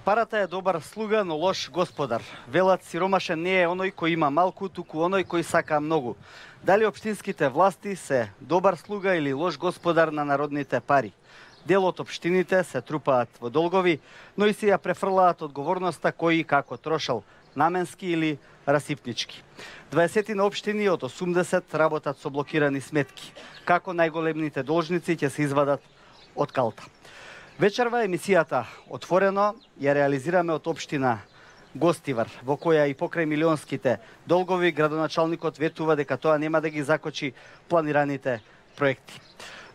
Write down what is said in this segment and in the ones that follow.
Парата е добар слуга, но лош господар. Велат сиромашен не е оној кој има малку, туку оној кој сака многу. Дали општинските власти се добар слуга или лош господар на народните пари? Дел од општините се трупаат во долгови, но и си ја префрлаат одговорноста кој како трошал, наменски или расипнички. 20 на општини од 80 работат со блокирани сметки. Како најголемните должници ќе се извадат од калта. Вечерва емисијата Отворено ја реализираме од општина Гостивар, во која и покрај милионските долгови градоначалникот ветува дека тоа нема да ги закочи планираните проекти.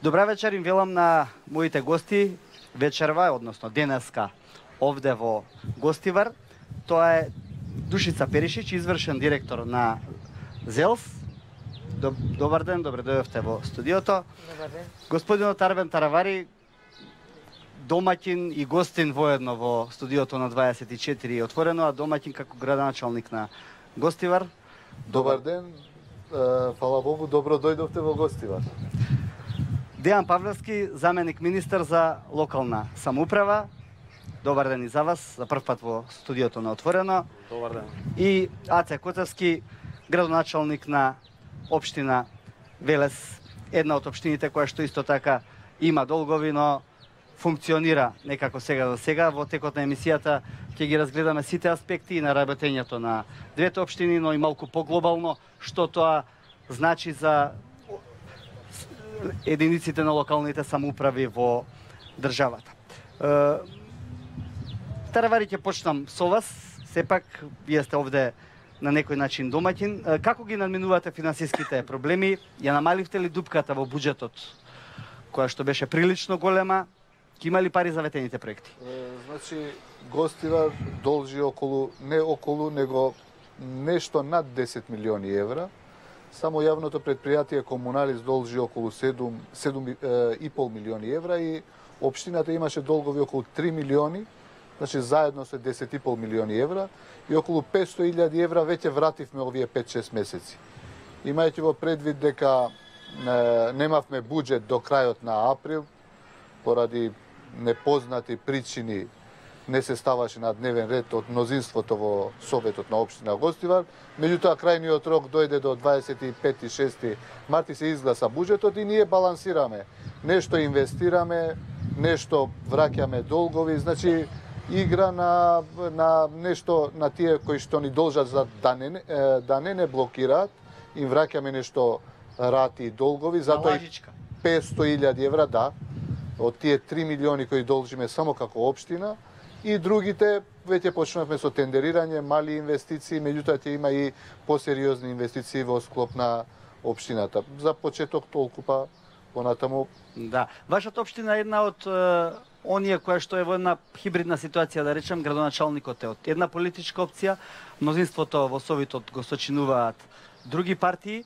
Добра вечер им велам на моите гости вечерва, односно денеска овде во Гостивар. Тоа е Душица Перишич, извршен директор на ЗЕЛС. Добар ден, добре дојдовте во студиото. Добар ден. Господинот Арбен Таравари, домаќин и гостин воедно во студиото на 24 Отворено, а домаќин како градоначалник на Гостивар. Добар ден, фала Богу, добро дојдовте во Гостивар. Дејан Павлевски, заменик министер за локална самоуправа. Добар ден и за вас, за прв пат во студиото на Отворено. Добар ден. И Аце Коцевски, градоначалник на општина Велес, една од општините која што исто така има долгови, но функционира некако сега за сега. Во текот на емисијата ќе ги разгледаме сите аспекти на работењето на двете општини, но и малку поглобално што тоа значи за единиците на локалните самоуправи во државата. Таравари, ќе почнам со вас. Сепак, вие сте овде на некој начин домаќин. Како ги надминувате финансиските проблеми? Ја намаливте ли дупката во буџетот, која што беше прилично голема? Ке има ли пари за ветените проекти? Значи, Гостивар должи него нешто над 10 милиони евра. Само јавното предпријатие Комуналис должи околу 7,5 милиони евра и општината имаше долгови околу 3 милиони, значи заедно се 10,5 милиони евра и околу 500.000 евра веќе вративме овие 5-6 месеци. Имајќи во предвид дека немавме буџет до крајот на април, поради непознати причини не се ставаше на дневен ред од мнозинството во Советот на општина Гостивар. Меѓутоа, крајниот рок дојде до 25-6 марти, се изгласа буџетот и ние балансираме. Нешто инвестираме, нешто враќаме долгови, значи игра на нешто на тие кои што ни должат за да не блокираат, им враќаме нешто рати и долгови, затоа 500.000 евра, да, од тие 3 милиони кои должиме само како општина, и другите веќе почнавме со тендерирање, мали инвестиции, меѓутоа ќе има и посериозни инвестиции во склоп на општината. За почеток толку, па понатаму. Да. Вашата општина е една од оние која што е во една хибридна ситуација, да речем, градоначалникот е од една политичка опција, мнозинството во Советот го сочинуваат други партии.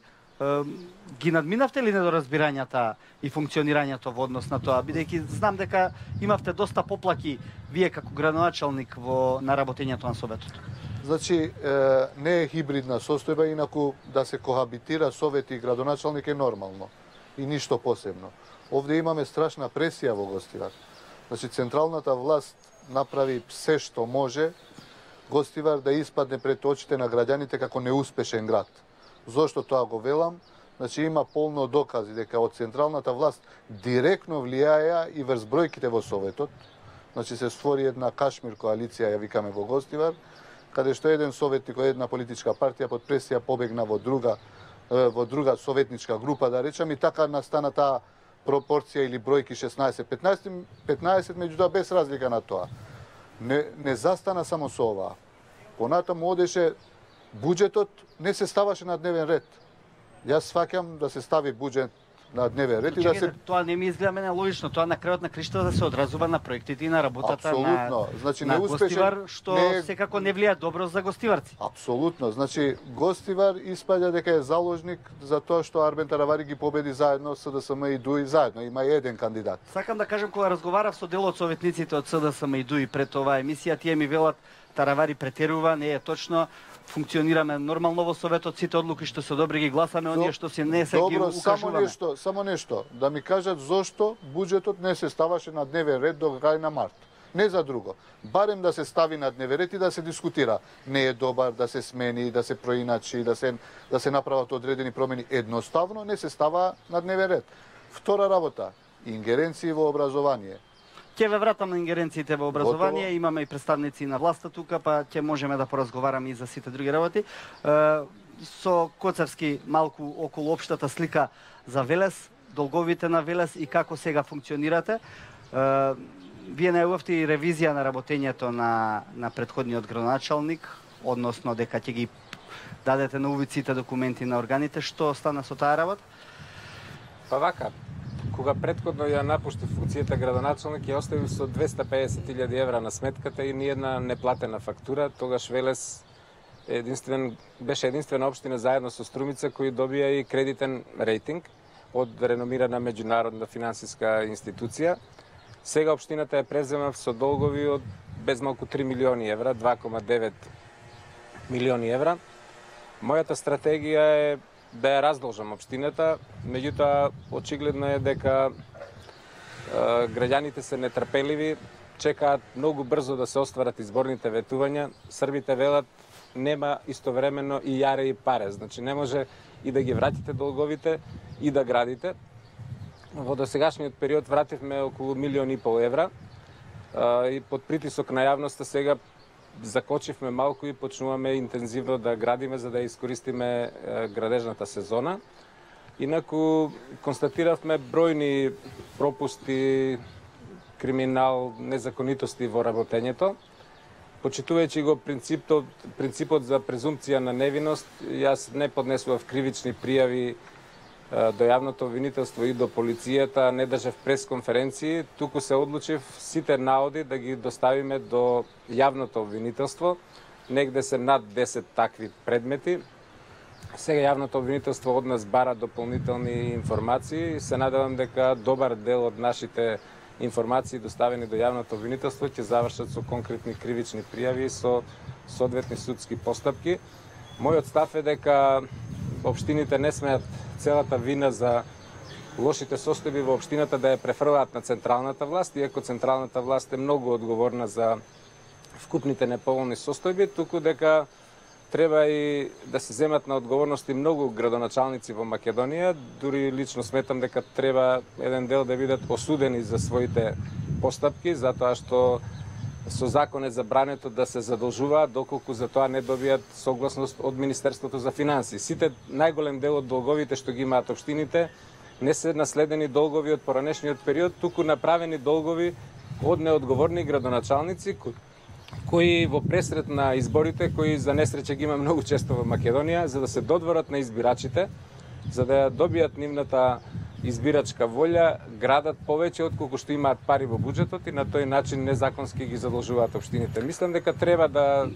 Ги надминавте ли недоразбирањата и функционирањето во однос на тоа, бидејќи знам дека имавте доста поплаки вие како градоначалник на работењето на Советот? Значи, не е хибридна состојба, инаку да се кохабитира Совет и градоначалник е нормално и ништо посебно. Овде имаме страшна пресија во Гостивар. Значи, централната власт направи се што може Гостивар да испадне пред очите на граѓаните како неуспешен град. Зошто тоа го велам? Значи, има полно докази дека од централната власт директно влијаја и врз бројките во Советот. Значи, се створи една кашмир коалиција, ја викаме, во Гостивар, каде што еден советник од една политичка партија под пресија побегна во друга советничка група, да речам, и така настана таа пропорција или бројки 16-15, меѓутоа без разлика на тоа. Не застана само со ова. Понатаму одеше буџетот, не се ставаше на дневен ред. Јас сваќам да се стави буџет на дневен ред и да се... Тоа не ми изгледа мене логично, тоа на крајот на криштата да се одразува на проектите и на работата значи, на Гостивар, што секако не влија добро за гостиварци. Апсолутно, значи Гостивар испаѓа дека е заложник за тоа што Арбен Таравари ги победи заедно СДСМ и ДУИ заедно, има еден кандидат. Сакам да кажам, кога разговарав со дел од советниците од СДСМ и ДУИ пред оваа емисија, тие ми велат Таравари претерува, не е точно. Функционираме нормално во Советот, сите одлуки што се добри ги гласаме, оние што се не се ги укажуваме. Само нешто, да ми кажат зошто буџетот не се ставаше на дневен ред до крај на март. не за друго. Барем да се стави на дневен ред и да се дискутира. Не е добар да се смени, да се проиначи, да се направат одредени промени. Едноставно не се става на дневен ред. Втора работа, ингеренции во образование. Ќе ве вратам на ингеренциите во образование, Готово. имаме и представници на власта тука, па ќе можеме да поразговараме и за сите други работи. Со Коцевски малку околу општата слика за Велес, долговите на Велес и како сега функционирате. Вие најавивте и ревизија на работењето на претходниот градоначалник, односно дека ќе ги дадете на увиците документи на органите. Што стана со таа работа? Па вака, кога претходно ја напушти функцијата градоначалник, ја оставив со 250.000 евра на сметката и ниедна неплатена фактура. Тогаш Велес беше единствена општина заедно со Струмица кој добија и кредитен рейтинг од реномирана меѓународна финансиска институција. Сега општината ја презема со долгови од безмалку 3 милиони евра, 2,9 милиони евра. Мојата стратегија е да ја раздолжам општината, меѓутоа очигледно е дека граѓаните се нетрпеливи, чекаат многу брзо да се остварат изборните ветувања. Србите велат нема истовремено и јаре и паре, значи не може и да ги вратите долговите и да градите. Во досегашниот период вративме околу 1,5 милиони евра и под притисок на јавноста сега закочивме малку и почнуваме интензивно да градиме за да искористиме градежната сезона. Инаку констатиравме бројни пропусти, криминал, незаконитости во работењето. Почитувајќи го принципот за презумпција на невиност, јас не поднесував кривични пријави до јавното обвинителство и до полицијата, не држав пресконференции, туку се одлучив сите наоди да ги доставиме до јавното обвинителство. Негде се над 10 такви предмети. Сега јавното обвинителство од нас бара дополнителни информации и се надевам дека добар дел од нашите информации доставени до јавното обвинителство ќе завршат со конкретни кривични пријави и со соодветни судски постапки. Мојот став е дека општините не смеат целата вина за лошите состојби во општината да ја префрлаат на централната власт, иако централната власт е многу одговорна за вкупните неповолни состојби, туку дека треба и да се земат на одговорности многу градоначалници во Македонија, дури лично сметам дека треба еден дел да бидат осудени за своите постапки, затоа што со закон е забрането да се задолжуваат доколку за тоа не добијат согласност од Министерството за финансии. Сите најголем дел од долговите што ги имаат општините не се наследени долгови од поранешниот период, туку направени долгови од неодговорни градоначалници кои во пресрет на изборите, кои за несреќа ги има многу често во Македонија, за да се додворат на избирачите, за да добијат нивната избирачка волја, градат повеќе отколку што имаат пари во буџетот и на тој начин незаконски ги задолжуваат општините. Мислам дека треба да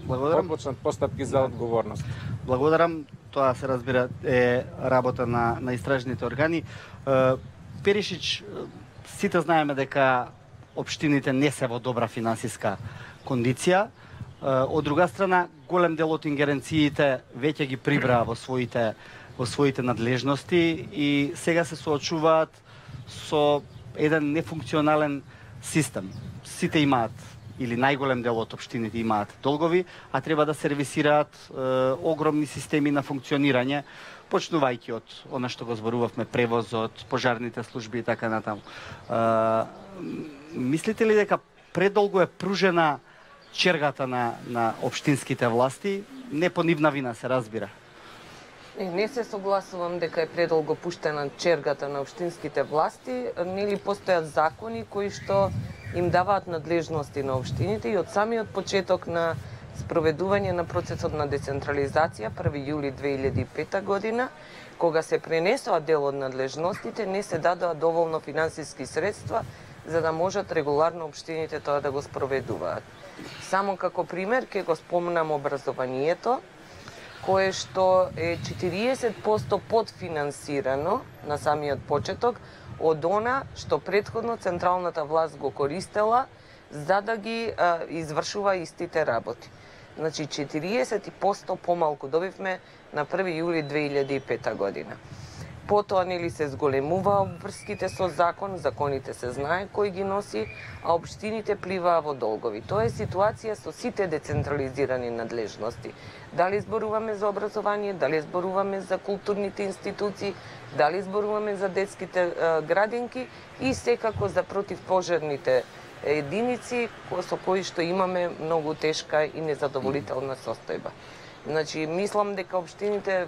почнат постапки за одговорност. Благодарам. Тоа се разбира е работа на истражните органи. Перишич, сите знаеме дека општините не се во добра финансиска кондиција. Од друга страна, голем дел од ингеренциите веќе ги прибраа во своите надлежности и сега се соочуваат со еден нефункционален систем. Сите имаат, или најголем дел од општините имаат долгови, а треба да сервисираат огромни системи на функционирање, почнувајќи од она што го зборувавме, превозот, пожарните служби и така натаму. Мислите ли дека предолго е пружена чергата на општинските власти? Не по нивна вина, се разбира. Не се согласувам дека е предолго пуштена чергата на општинските власти. Нели постојат закони кои што им даваат надлежности на општините и од самиот почеток на спроведување на процесот на децентрализација 1 јули 2005 година, кога се пренесоа дел од надлежностите, не се дадоа доволно финансиски средства за да можат регуларно општините тоа да го спроведуваат. Само како пример ќе го спомнам образованието, кое што е 40% подфинансирано на самиот почеток од она што претходно централната власт го користела за да ги извршува истите работи. Значи 40% помалку добивме на 1 јули 2005 година. Потоа нели се зголемува обврските со законите се знае кој ги носи, а општините пливаа во долгови. Тоа е ситуација со сите децентрализирани надлежности. Дали зборуваме за образование, дали зборуваме за културните институции, дали зборуваме за детските градинки и секако за противпожарните единици со кои што имаме многу тешка и незадоволителна состојба. Значи, мислам дека општините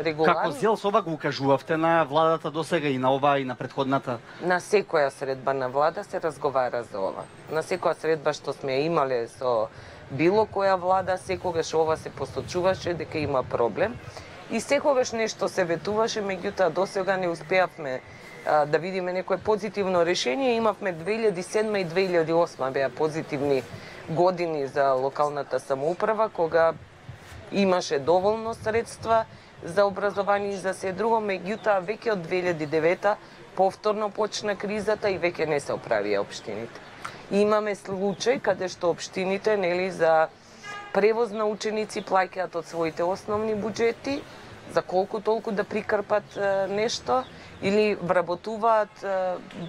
регуларно... Како зел соба го укажувавте на владата досега и на ова и на претходната? На секоја средба на влада се разговара за ова. На секоја средба што сме имале со било која влада, секогаш ова се посочуваше дека има проблем. И секогаш нешто се ветуваше, меѓутоа досега не успеавме да видиме некое позитивно решение. Имавме 2007 и 2008 беа позитивни години за локалната самоуправа, кога имаше доволно средства за образование и за се друго, меѓутоа веќе од 2009 повторно почна кризата и веќе не се оправија општините. И имаме случај каде што општините нели за превоз на ученици плаќаат од своите основни буџети за колку толку да прикрпат нешто или вработуваат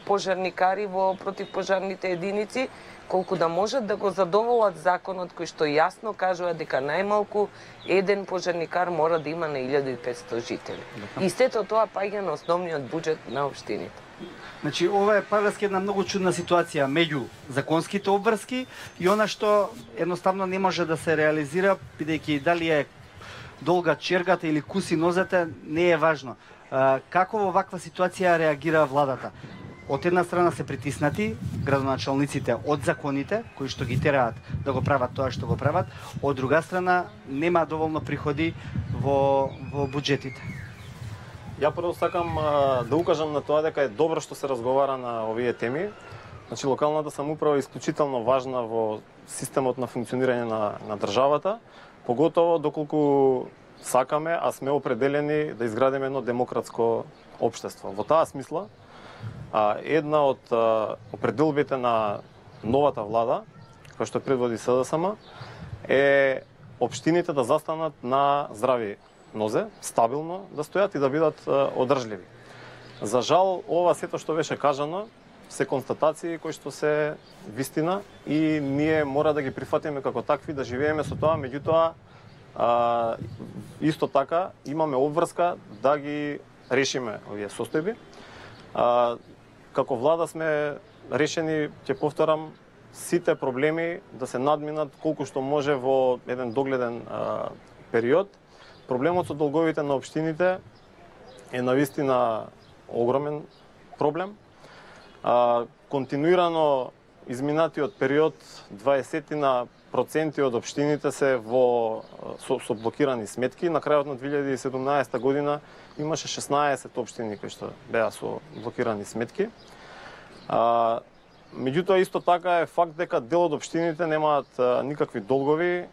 пожарникари во противпожарните единици, колку да можат да го задоволат законот кој што јасно кажува дека најмалку еден пожарникар мора да има на 1500 жители. И сето тоа паѓа на основниот буџет на општините. Значи, ова е правилски една многу чудна ситуација меѓу законските обврски и она што едноставно не може да се реализира, бидејќи дали е долга чергата или куси нозете, не е важно. Како во ваква ситуација реагира владата? Од една страна се притиснати градоначалниците од законите, кои што ги тераат да го прават тоа што го прават, од друга страна нема доволно приходи во буџетите. Ја прво сакам да укажам на тоа дека е добро што се разговара на овие теми. Значи, локалната самоуправа е исклучително важна во системот на функционирање на државата, поготово доколку сакаме, а сме определени да изградиме едно демократско општество. Во таа смисла, една од определбите на новата влада, која што предводи СДСМ, е општините да застанат на здрави нозе, стабилно да стојат и да бидат одржливи. За жал, ова сето што беше кажано се констатации кои што се вистина и ние мора да ги прифатиме како такви, да живееме со тоа, меѓутоа исто така имаме обврска да ги решиме овие состојби. Како влада сме решени, ќе повторам, сите проблеми да се надминат колку што може во еден догледен период. Проблемот со долговите на општините е навистина огромен проблем. Континуирано изминатиот период 20% од општините се со блокирани сметки. На крајот на 2017 година имаше 16 општини кои што беа со блокирани сметки. Меѓутоа исто така е факт дека дел од општините немаат никакви долгови,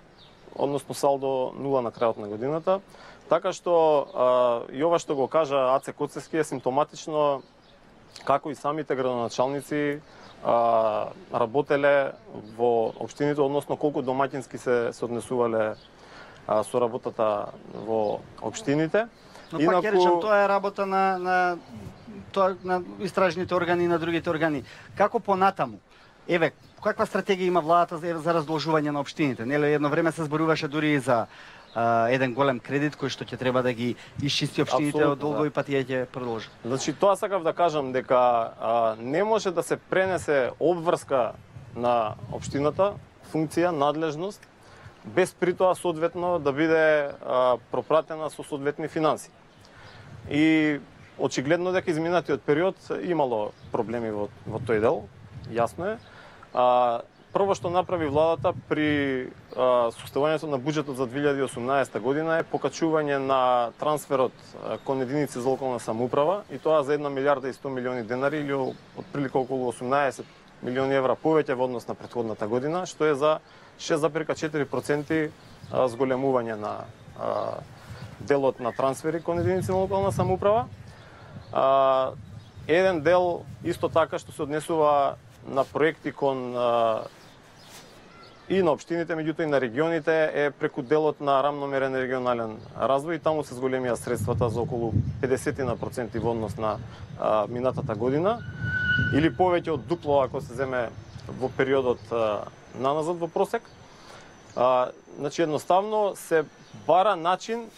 односно салдо нула на крајот на годината. Така што и ова што го кажа Аце Коцевски е симптоматично како и самите градоначалници работеле во општините, односно колку домаќински се однесувале со работата во општините. Но пак ќе речам, тоа е работа на истражните органи и на другите органи. Како понатаму? Еве, каква стратегија има владата за раздолжување на општините? Нели едно време се зборуваше дури и за еден голем кредит кој што ќе треба да ги исчисти општините од долгови, па тие ќе продолжат. Значи, тоа сакав да кажам дека не може да се пренесе обврска на општината, функција, надлежност, без при тоа соодветно да биде пропратена со соодветни финанси. И очигледно дека изминатиот период имало проблеми во тој дел, јасно е. Прво што направи владата при составувањето на буџетот за 2018 година е покачување на трансферот кон единици за локална самоуправа, и тоа за 1 милиарда и 100 милиони денари или отприлика околу 18 милиони евра повеќе во однос на претходната година, што е за 6,4% зголемување на делот на трансфери кон единици на локална самоуправа. Еден дел исто така што се однесува на проекти кон и на општините, меѓутоа и на регионите е преку делот на рамномерен регионален развој. Таму се зголемија средствата за околу 50% во однос на минатата година, или повеќе од дупло ако се земе во периодот наназад во просек. Значи едноставно се бара начин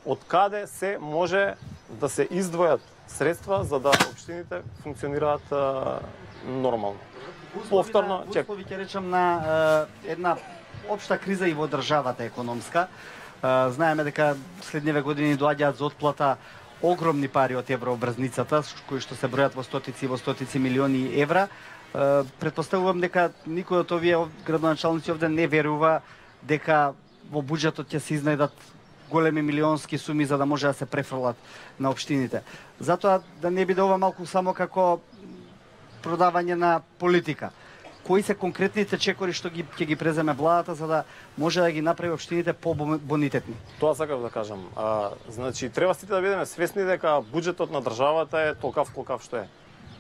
од каде се може да се издвојат средства за да општините функционираат нормално. Повторно, услови ќе речам на една општа криза и во државата економска. Знаеме дека следниве години доаѓаат за отплата огромни пари од еврообрзницата, кои што се бројат во стотици милиони евра. Претпоставувам дека никој од овие градоначалници овде не верува дека во буџетот ќе се изнајдат големи милионски суми за да може да се префрлат на општините. Затоа да не биде ова малку само како продавање на политика. Кои се конкретните чекори што ќе ги преземе владата за да може да ги направи општините побонитетни? Тоа сакав да кажам. Значи треба сите да бидеме свесни дека буџетот на државата е толкав колкав што е.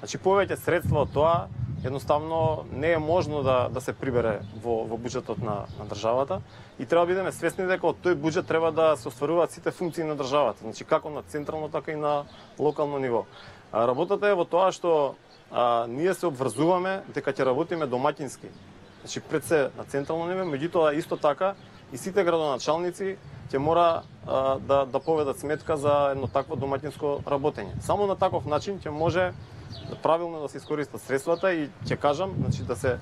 Значи повеќе средства од тоа едноставно не е можно да се прибере во буџетот на државата и треба да бидеме свесни дека од тој буџет треба да се остваруваат сите функции на државата, значи како на централно така и на локално ниво. Работата е во тоа што ние се обврзуваме дека ќе работиме домаќински. Значи пред се на централно ниво, меѓутоа исто така и сите градоначалници ќе мора да поведат сметка за едно такво домаќинско работење. Само на таков начин ќе може правилно да се искористат средствата и ќе кажам, значи да се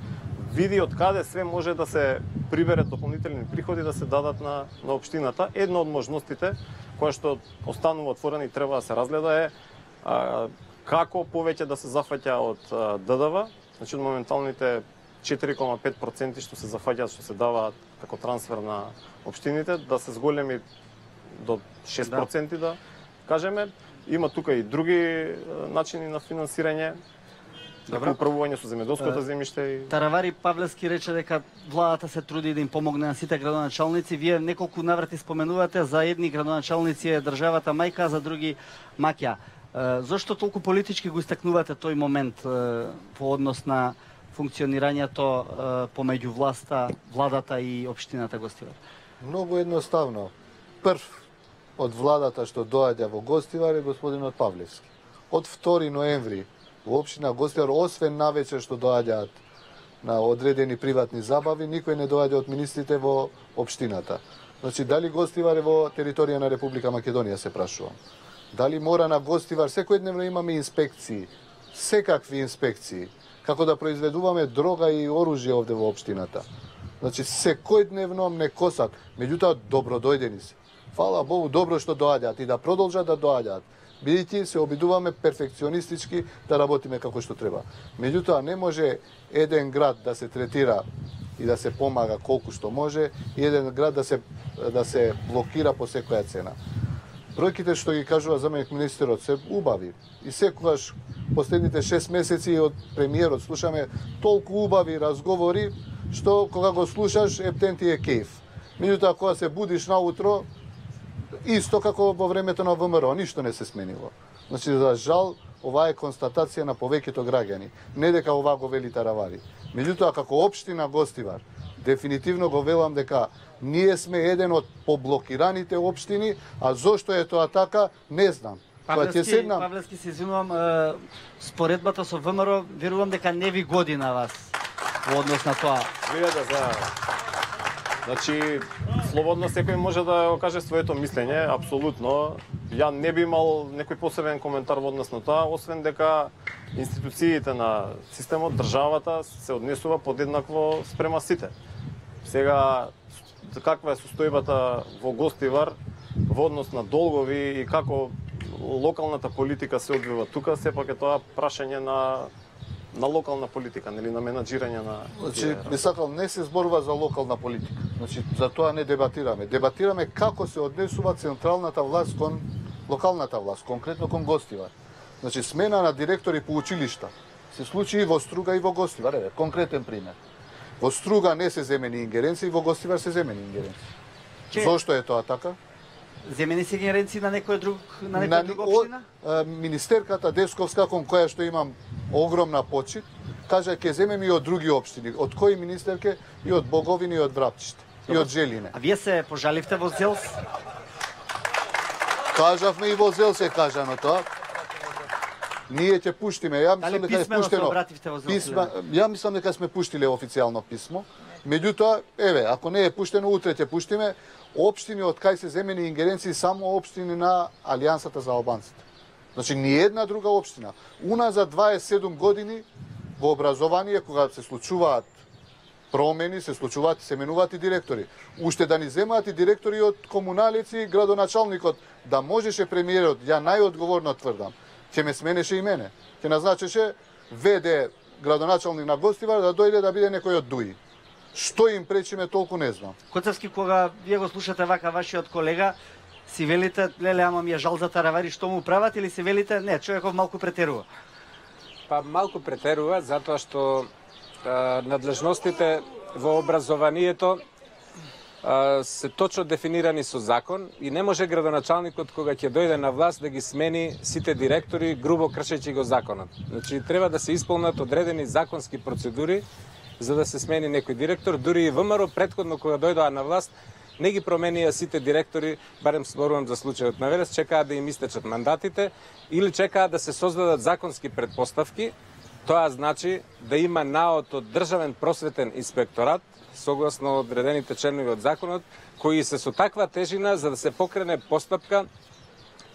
види од каде све може да се приберат дополнителни приходи да се дадат на општината. Една од можностите која што останува отворена и треба да се разгледа е како повеќе да се зафаќа од ДДВ, значи од моменталните 4,5% што се зафаќаат, што се даваат како трансфер на општините, да се зголеми до 6% да кажеме. Има тука и други начини на финансирање, како управување со земјоделското земјиште. Таравари Павлевски рече дека владата се труди да им помогне на сите градоначалници. Вие неколку наврати споменувате за едни градоначалници е државата мајка, а за други маќа. Зошто толку политички го истакнувате тој момент во однос на функционирањето помеѓу владата и општината Гостивар? Многу едноставно. Прв од владата што доаѓа во Гостивар е господинот Павлевски. Од 2 ноември во општина Гостивар, освен навечер што доаѓаат на одредени приватни забави, никој не доаѓа од министрите во општината. Значи, дали Гостивар е во територија на Република Македонија, се прашувам. Дали мора на Гостивар, секојдневно имаме инспекции, секакви инспекции, како да произведуваме дрога и оружје овде во општината. Значи, секојдневно не косат, меѓутоа добро дојдени се. Фала Богу, добро што доаѓаат и да продолжат да доаѓаат, бидејќи се обидуваме перфекционистички да работиме како што треба. Меѓутоа, не може еден град да се третира и да се помага колку што може и еден град да се блокира по секоја цена. Бројките што ги кажува заменик министерот се убави и секогаш последните 6 месеци од премиерот слушаме толку убави разговори што кога го слушаш ептен ти е кејф. Меѓутоа кога се будиш наутро исто како во времето на ВМРО, ништо не се сменило. Значи за жал ова е констатација на повеќето граѓани, не дека ова го вели Таравари. Меѓутоа како општина Гостивар дефинитивно го велам дека ние сме еден од поблокираните општини, а зошто е тоа така, не знам. Павлевски, се извинувам, споредбата со ВМРО, верувам дека не ви годи на вас во однос на тоа. Значи, слободно секој може да го каже своето мислење, апсолутно. Ја не би имал некој посебен коментар во однос на тоа, освен дека институциите на системот, државата се однесува подеднакво спрема сите. Сега, каква е состојбата во Гостивар во однос на долгови и како локалната политика се одвива тука, сепак е тоа прашање на локална политика, нели на менаџирање на... Значи, не сакам, не се зборува за локална политика. Значи, за тоа не дебатираме. Дебатираме како се однесува централната власт кон локалната власт, конкретно кон Гостивар. Значи, смена на директори по училишта се случи и во Струга и во Гостивар. Еве, конкретен пример. Во Струга не се земени ингеренции, во Гостивар се земени ингеренции. Зошто е тоа така? Земени се ингеренции на некоја друга општина? Министерката Десковска, кон која што имам огромна почит, кажа ќе земеме и од други општини. Од кои министерке? И од Боговина, и од Врапчиште, и од Желине. А вие се пожаливте во ЗЕЛС? Кажавме и во ЗЕЛС е кажано тоа. Ние ќе пуштиме. Ја Дали мислам дека е писмено се пуштено. обративте во ЗЕЛС? Ја мислам дека сме пуштиле официјално писмо. Меѓутоа, еве, ако не е пуштено, утре ќе пуштиме. Општини од кај се земени ингеренции само општини на Алијансата за албанците. Значи, ни една друга општина. Уназад 27 години во образование, кога се случуваат промени, се случуваат и се менуваат и директори. Уште да ни земаат и директори од комуналици и градоначалникот, да можеше премиерот, ја најодговорно тврдам, ќе ме сменеше и мене. Ќе назначеше ВД градоначалник на Гостивар да дојде да биде некој од ДУИ. Што им пречиме, толку не знам. Коцевски, кога вие го слушате вака вашиот колега, си велите, леле, ама ми е жал за таравари, што му прават, или си велите, не, човеков малку претерува? Па малку претерува, затоа што надлежностите во образованието се точно дефинирани со закон и не може градоначалникот кога ќе дојде на власт да ги смени сите директори грубо кршејќи го законот. Значи треба да се исполнат одредени законски процедури за да се смени некој директор. Дури и ВМРО претходно кога дојдоа на власт не ги променија сите директори, барем зборувам за случајот на Велес, чекаат да им истечат мандатите или чекаат да се создадат законски предпоставки. Тоа значи да има наод од Државен просветен инспекторат, согласно одредените членови од законот, кои се со таква тежина за да се покрене постапка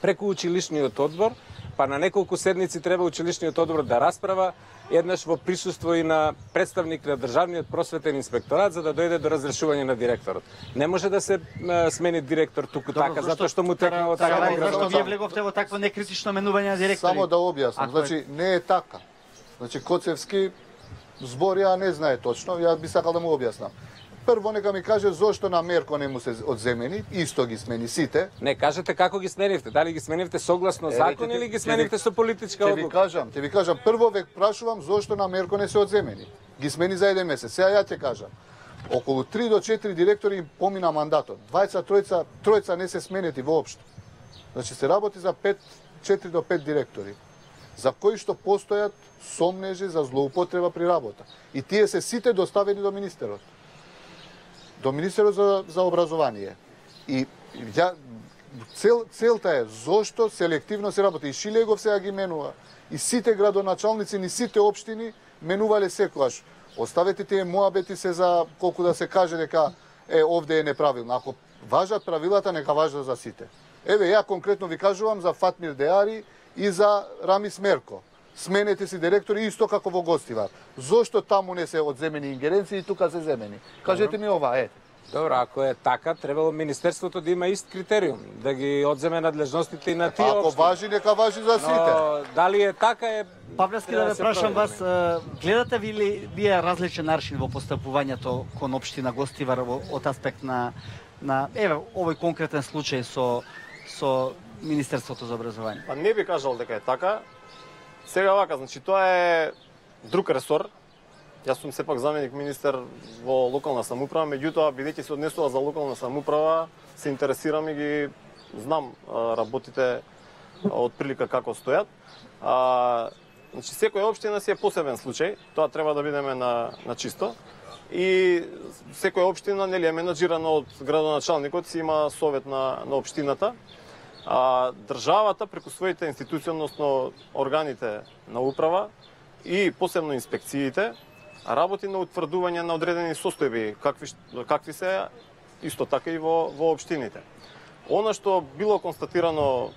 преку училишниот одбор, па на неколку седници треба училишниот одбор да расправа, еднаш во присуство и на представник на Државниот просветен инспекторат за да дојде до разрешување на директорот. Не може да се смени директор туку така, затоа што му текнало така. Зашто вие влеговте во такво некритично менување на директори? Само да објаснам, значи не е така. Значи Коцевски збор ја не знае точно, ја би сакал да му објаснам. Прво нека ми каже зошто на Мерко не му се одземени, исто ги смени сите. Не, кажете како ги сменивте, дали ги сменивте согласно закон или ги сменивте со политичка одлука? Ќе ви кажам, прво век прашувам зошто на Мерко не се одземени. Ги смени за еден месец. Сега ја ќе кажам. Околу 3 до 4 директори им помина мандатот. Тројца не се сменети воопшто. Значи се работи за 4 до 5 директори, за кои што постојат сомнежи за злоупотреба при работа. И тие се сите доставени до министерот. До министерот за образование. И целта е зошто селективно се работи. И Шилегов сега ги менува. И сите градоначалници, ни сите општини менувале секогаш. Оставете тие муабети се за колку да се каже дека овде е неправилно. Ако важат правилата, нека важат за сите. Еве, ја конкретно ви кажувам за Фатмир Деари и за Рамис Мерко. Сменете си директори исто како во Гостивар. Зошто таму не се одземени ингеренции и тука се земени? Кажете ми ова, Добро, ако е така, требало Министерството да има ист критериум, да ги одземе надлежностите и на тие Ако општини. важи, нека важи за сите. Но дали е така е... Павлевски, да ве прашам вас, гледате ви ли вие различен аршин во постапувањето кон општина Гостивар од аспект на еве овој конкретен случај со Министерството за образование? Па не би кажал дека е така. Сега вака, значи тоа е друг ресор. Јас сум сепак заменик министер во локална самоуправа, меѓутоа бидејќи се однесува за локална самоуправа, се интересирам и ги знам работите од прилика како стојат. Значи секоја општина си е посебен случај, тоа треба да бидеме на чисто. И секоја општина нели е менаџирана од градоначалникот, си има совет на општината. Државата преку своите институции, односно органите на управа и посебно инспекциите, работи на утврдување на одредени состојби, какви се исто така и во општините. Она што било констатирано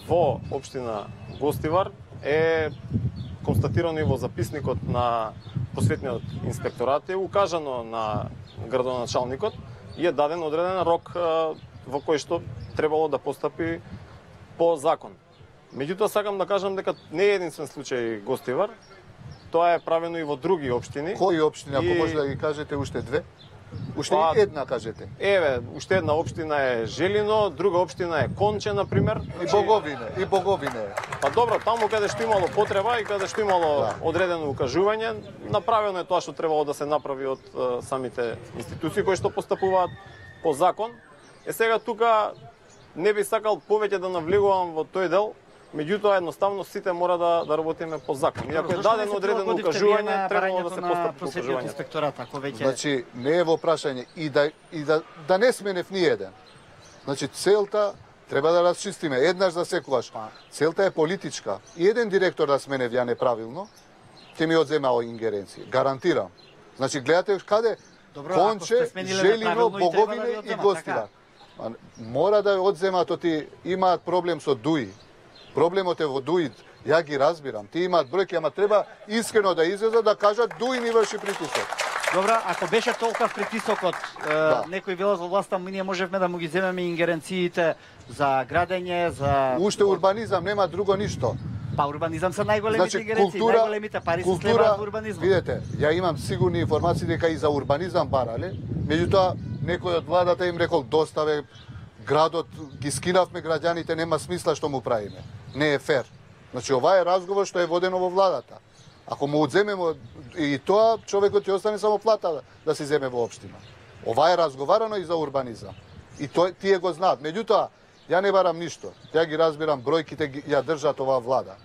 во општина Гостивар е констатирано и во записникот на посветниот инспекторат, е укажано на градоначалникот и е даден одреден рок во кој што требало да постапи по закон. Меѓутоа сакам да кажам дека не е единствен случај Гостивар. Тоа е правено и во други општини. Кои општини, ако може да ги кажете уште две? Уште една кажете. Еве, уште една општина е Желино, друга општина е Конче, например. И Боговине. Па добро, таму каде што имало потреба и каде што имало одредено укажување, направено е тоа што требало да се направи од самите институции кои што постапуваат по закон. Сега тука не би сакал повеќе да навлегувам во тој дел, меѓутоа едноставно сите мора да работиме по закон. И ако е Зошто не дадено се одредено прилагодивте укажување, вие на требало да се барањето на постапи по просветниот укажувањето. инспекторат, ако веќе... Значи, не е во прашање и да не сменев ни еден. Значи, целта треба да расчистиме еднаш за секогаш. Целта е политичка. И еден директор да сменев ја неправилно, ќе ми одземао ингеренции. Гарантирам. Значи, гледате каде Добро, ако Конче, сте смениле Желино, неправилно, и треба да Боговине ви и одземат, Гостивар. Мора да ја одземат, оти имаат проблем со ДУИ. Проблемот е во ДУИ. Ја ги разбирам. Ти имаат бројки, ама треба искрено да излезат да кажат ДУИ ни врши притисок. Добро, ако беше толков притисокот, некој велат во власта, ние можевме да му ги земеме ингеренциите за градење, за... Уште урбанизам, нема друго ништо. Па урбанизам се најголемите Значи, ингеренции, најголемите пари се слеваат во урбанизмот. Видете, ја имам сигурни информации дека и за урбанизам барале, меѓутоа некој од владата им рекол доставе градот, ги скинавме граѓаните, нема смисла што му правиме. Не е фер. Значи ова е разговор што е водено во владата. Ако му одземеме и тоа, човекот ќе остане само плата да се земе во општина. Ова е разговарано и за урбанизам. И тие го знаат. Меѓутоа, ја не барам ништо. Ја ги разбирам, бројките ја држат оваа влада.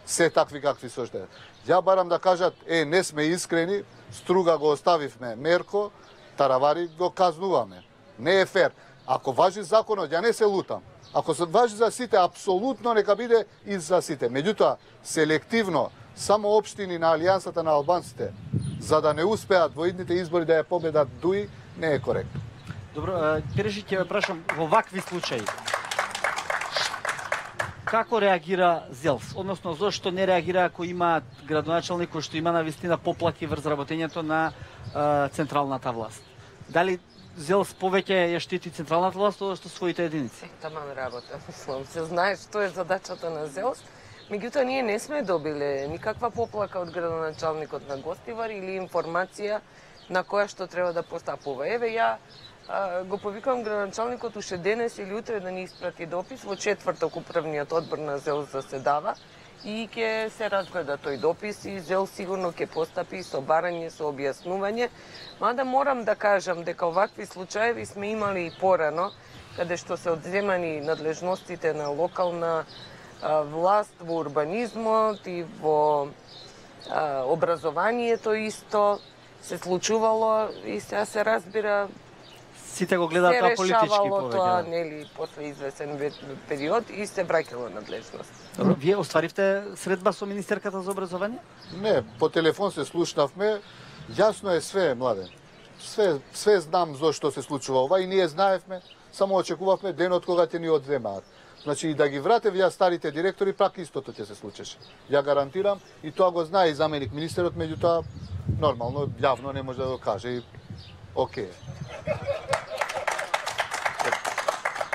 Се такви какви се уште. Ја барам да кажат, не сме искрени, Струга го оставивме Мерко, Таравари го казнуваме. Не е фер. Ако важи законот, ја не се лутам. Ако се важи за сите, апсолутно нека биде и за сите. Меѓутоа, селективно, само општини на Алијансата на албанците, за да не успеат во идните избори да ја победат ДУИ, не е коректно. Добро, Переши, ќе ве прашам, во вакви случаи, како реагира ЗЕЛС? Односно, зошто не реагира ако има градоначалник кој што има навистина поплаки врз работењето на централната власт? Дали ЗЕЛС повеќе ја штити централната власт одошто своите единици? Таман работа, мислам. Се знае што е задачата на ЗЕЛС. Меѓутоа, ние не сме добиле никаква поплака од градоначалникот на Гостивар или информација на која што треба да постапува. Еве, ја го повикам градоначалникот уште денес или утре да ни испрати допис. Во четврток управниот одбор на ЗЕЛС заседава и ќе се разгледа тој допис и ЗЕЛС сигурно ќе постапи со барање, со објаснување. Мада морам да кажам дека овакви случаеви сме имали и порано, каде што се одземани надлежностите на локална власт во урбанизмот и во образованието исто се случувало и сега се разбира Сите го гледаат тоа политички повеќе. Тоа, повеќе. нели, после извесен период и се враќало надлежност. Добро, вие остваривте средба со министерката за образование? Не, по телефон се слушнавме. Јасно е све, Младен. Све знам зошто се случува ова и ние знаевме, само очекувавме денот кога ќе ни одземаат. Значи и да ги вратев ја старите директори, пак истото ќе се случеше. Ја гарантирам и тоа го знае и заменик министерот, меѓутоа нормално, јавно не може да го каже и окей.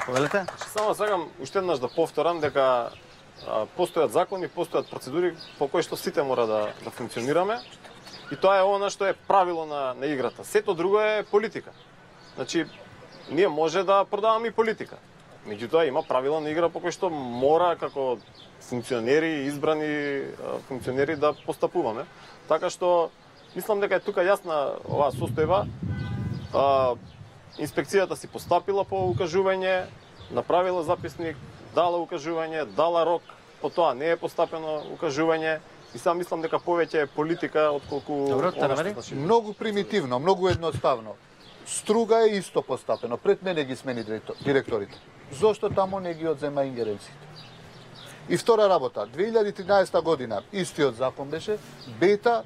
Повелете? Само сакам уште еднаш да повторам дека постојат закони, постојат процедури по кои што сите мора да функционираме и тоа е она што е правило на играта. Сето друго е политика. Значи, ние може да продаваме и политика. Меѓутоа има правила на игра по кои што мора како функционери, избрани функционери да постапуваме. Така што мислам дека е тука јасна оваа состојба. Инспекцијата си постапила по укажување, направила записник, дала укажување, дала рок, по тоа не е постапено укажување и сам мислам дека повеќе е политика отколку Добро, она што значи. Многу примитивно, многу едноставно. Струга е исто постапено. Пред мене ги смени директорите. Зошто тамо не ги одзема ингеренциите? И втора работа, 2013 година, истиот закон беше, Бета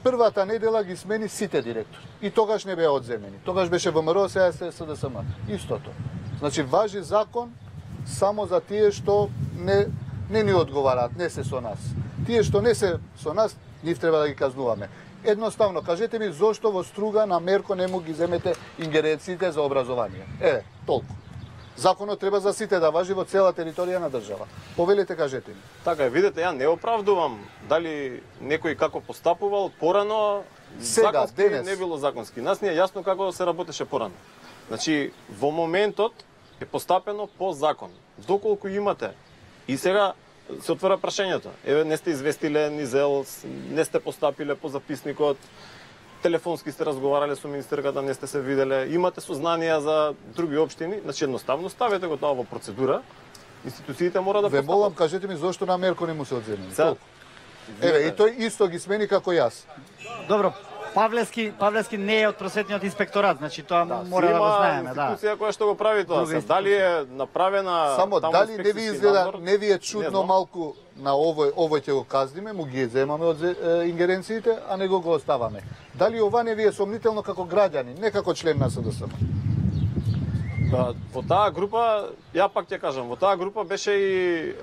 првата недела ги смени сите директори. И тогаш не беа одземени. Тогаш беше ВМРО, сега се СДСМ. Истото. Значи, важи закон само за тие што не ни одговараат, не се со нас. Тие што не се со нас, нив треба да ги казнуваме. Едноставно, кажете ми зошто во Струга на Мерко не му ги земете ингеренциите за образование. Толку. Законот треба за сите да важи во цела територија на држава. Повелете, кажете ми. Така, видете, ја не оправдувам дали некој како постапувал порано, Сега, законски денес. не било законски. Нас не е јасно како се работеше порано. Значи, во моментот е постапено по закон. Доколку имате и сега се отвора прашањето. Еве, не сте известиле ни ЗЕЛС, не сте постапиле по записникот, телефонски сте разговарале со министерката, не сте се виделе, имате сознанија за други општини, значи едноставно ставете го тоа во процедура Институциите мора да Ве постапат. молам, кажете ми зошто на Мерко не му се одземени. Сега, Еве, и тој исто ги смени како јас. Добро, Павлевски не е од просветниот инспекторат, значи тоа мора да го знаеме, да. Институција која што го прави тоа. Друга Дали е направена Само таму дали не ви инспекцијски изгледа, надзор? не ви е чудно знам. малку на овој ќе го казниме, му ги земаме од ингеренциите, а не го оставаме. Дали ова не ви е сомнително како граѓани, не како член на СДСМ? Да, во таа група, ја пак ќе кажам, во таа група беше и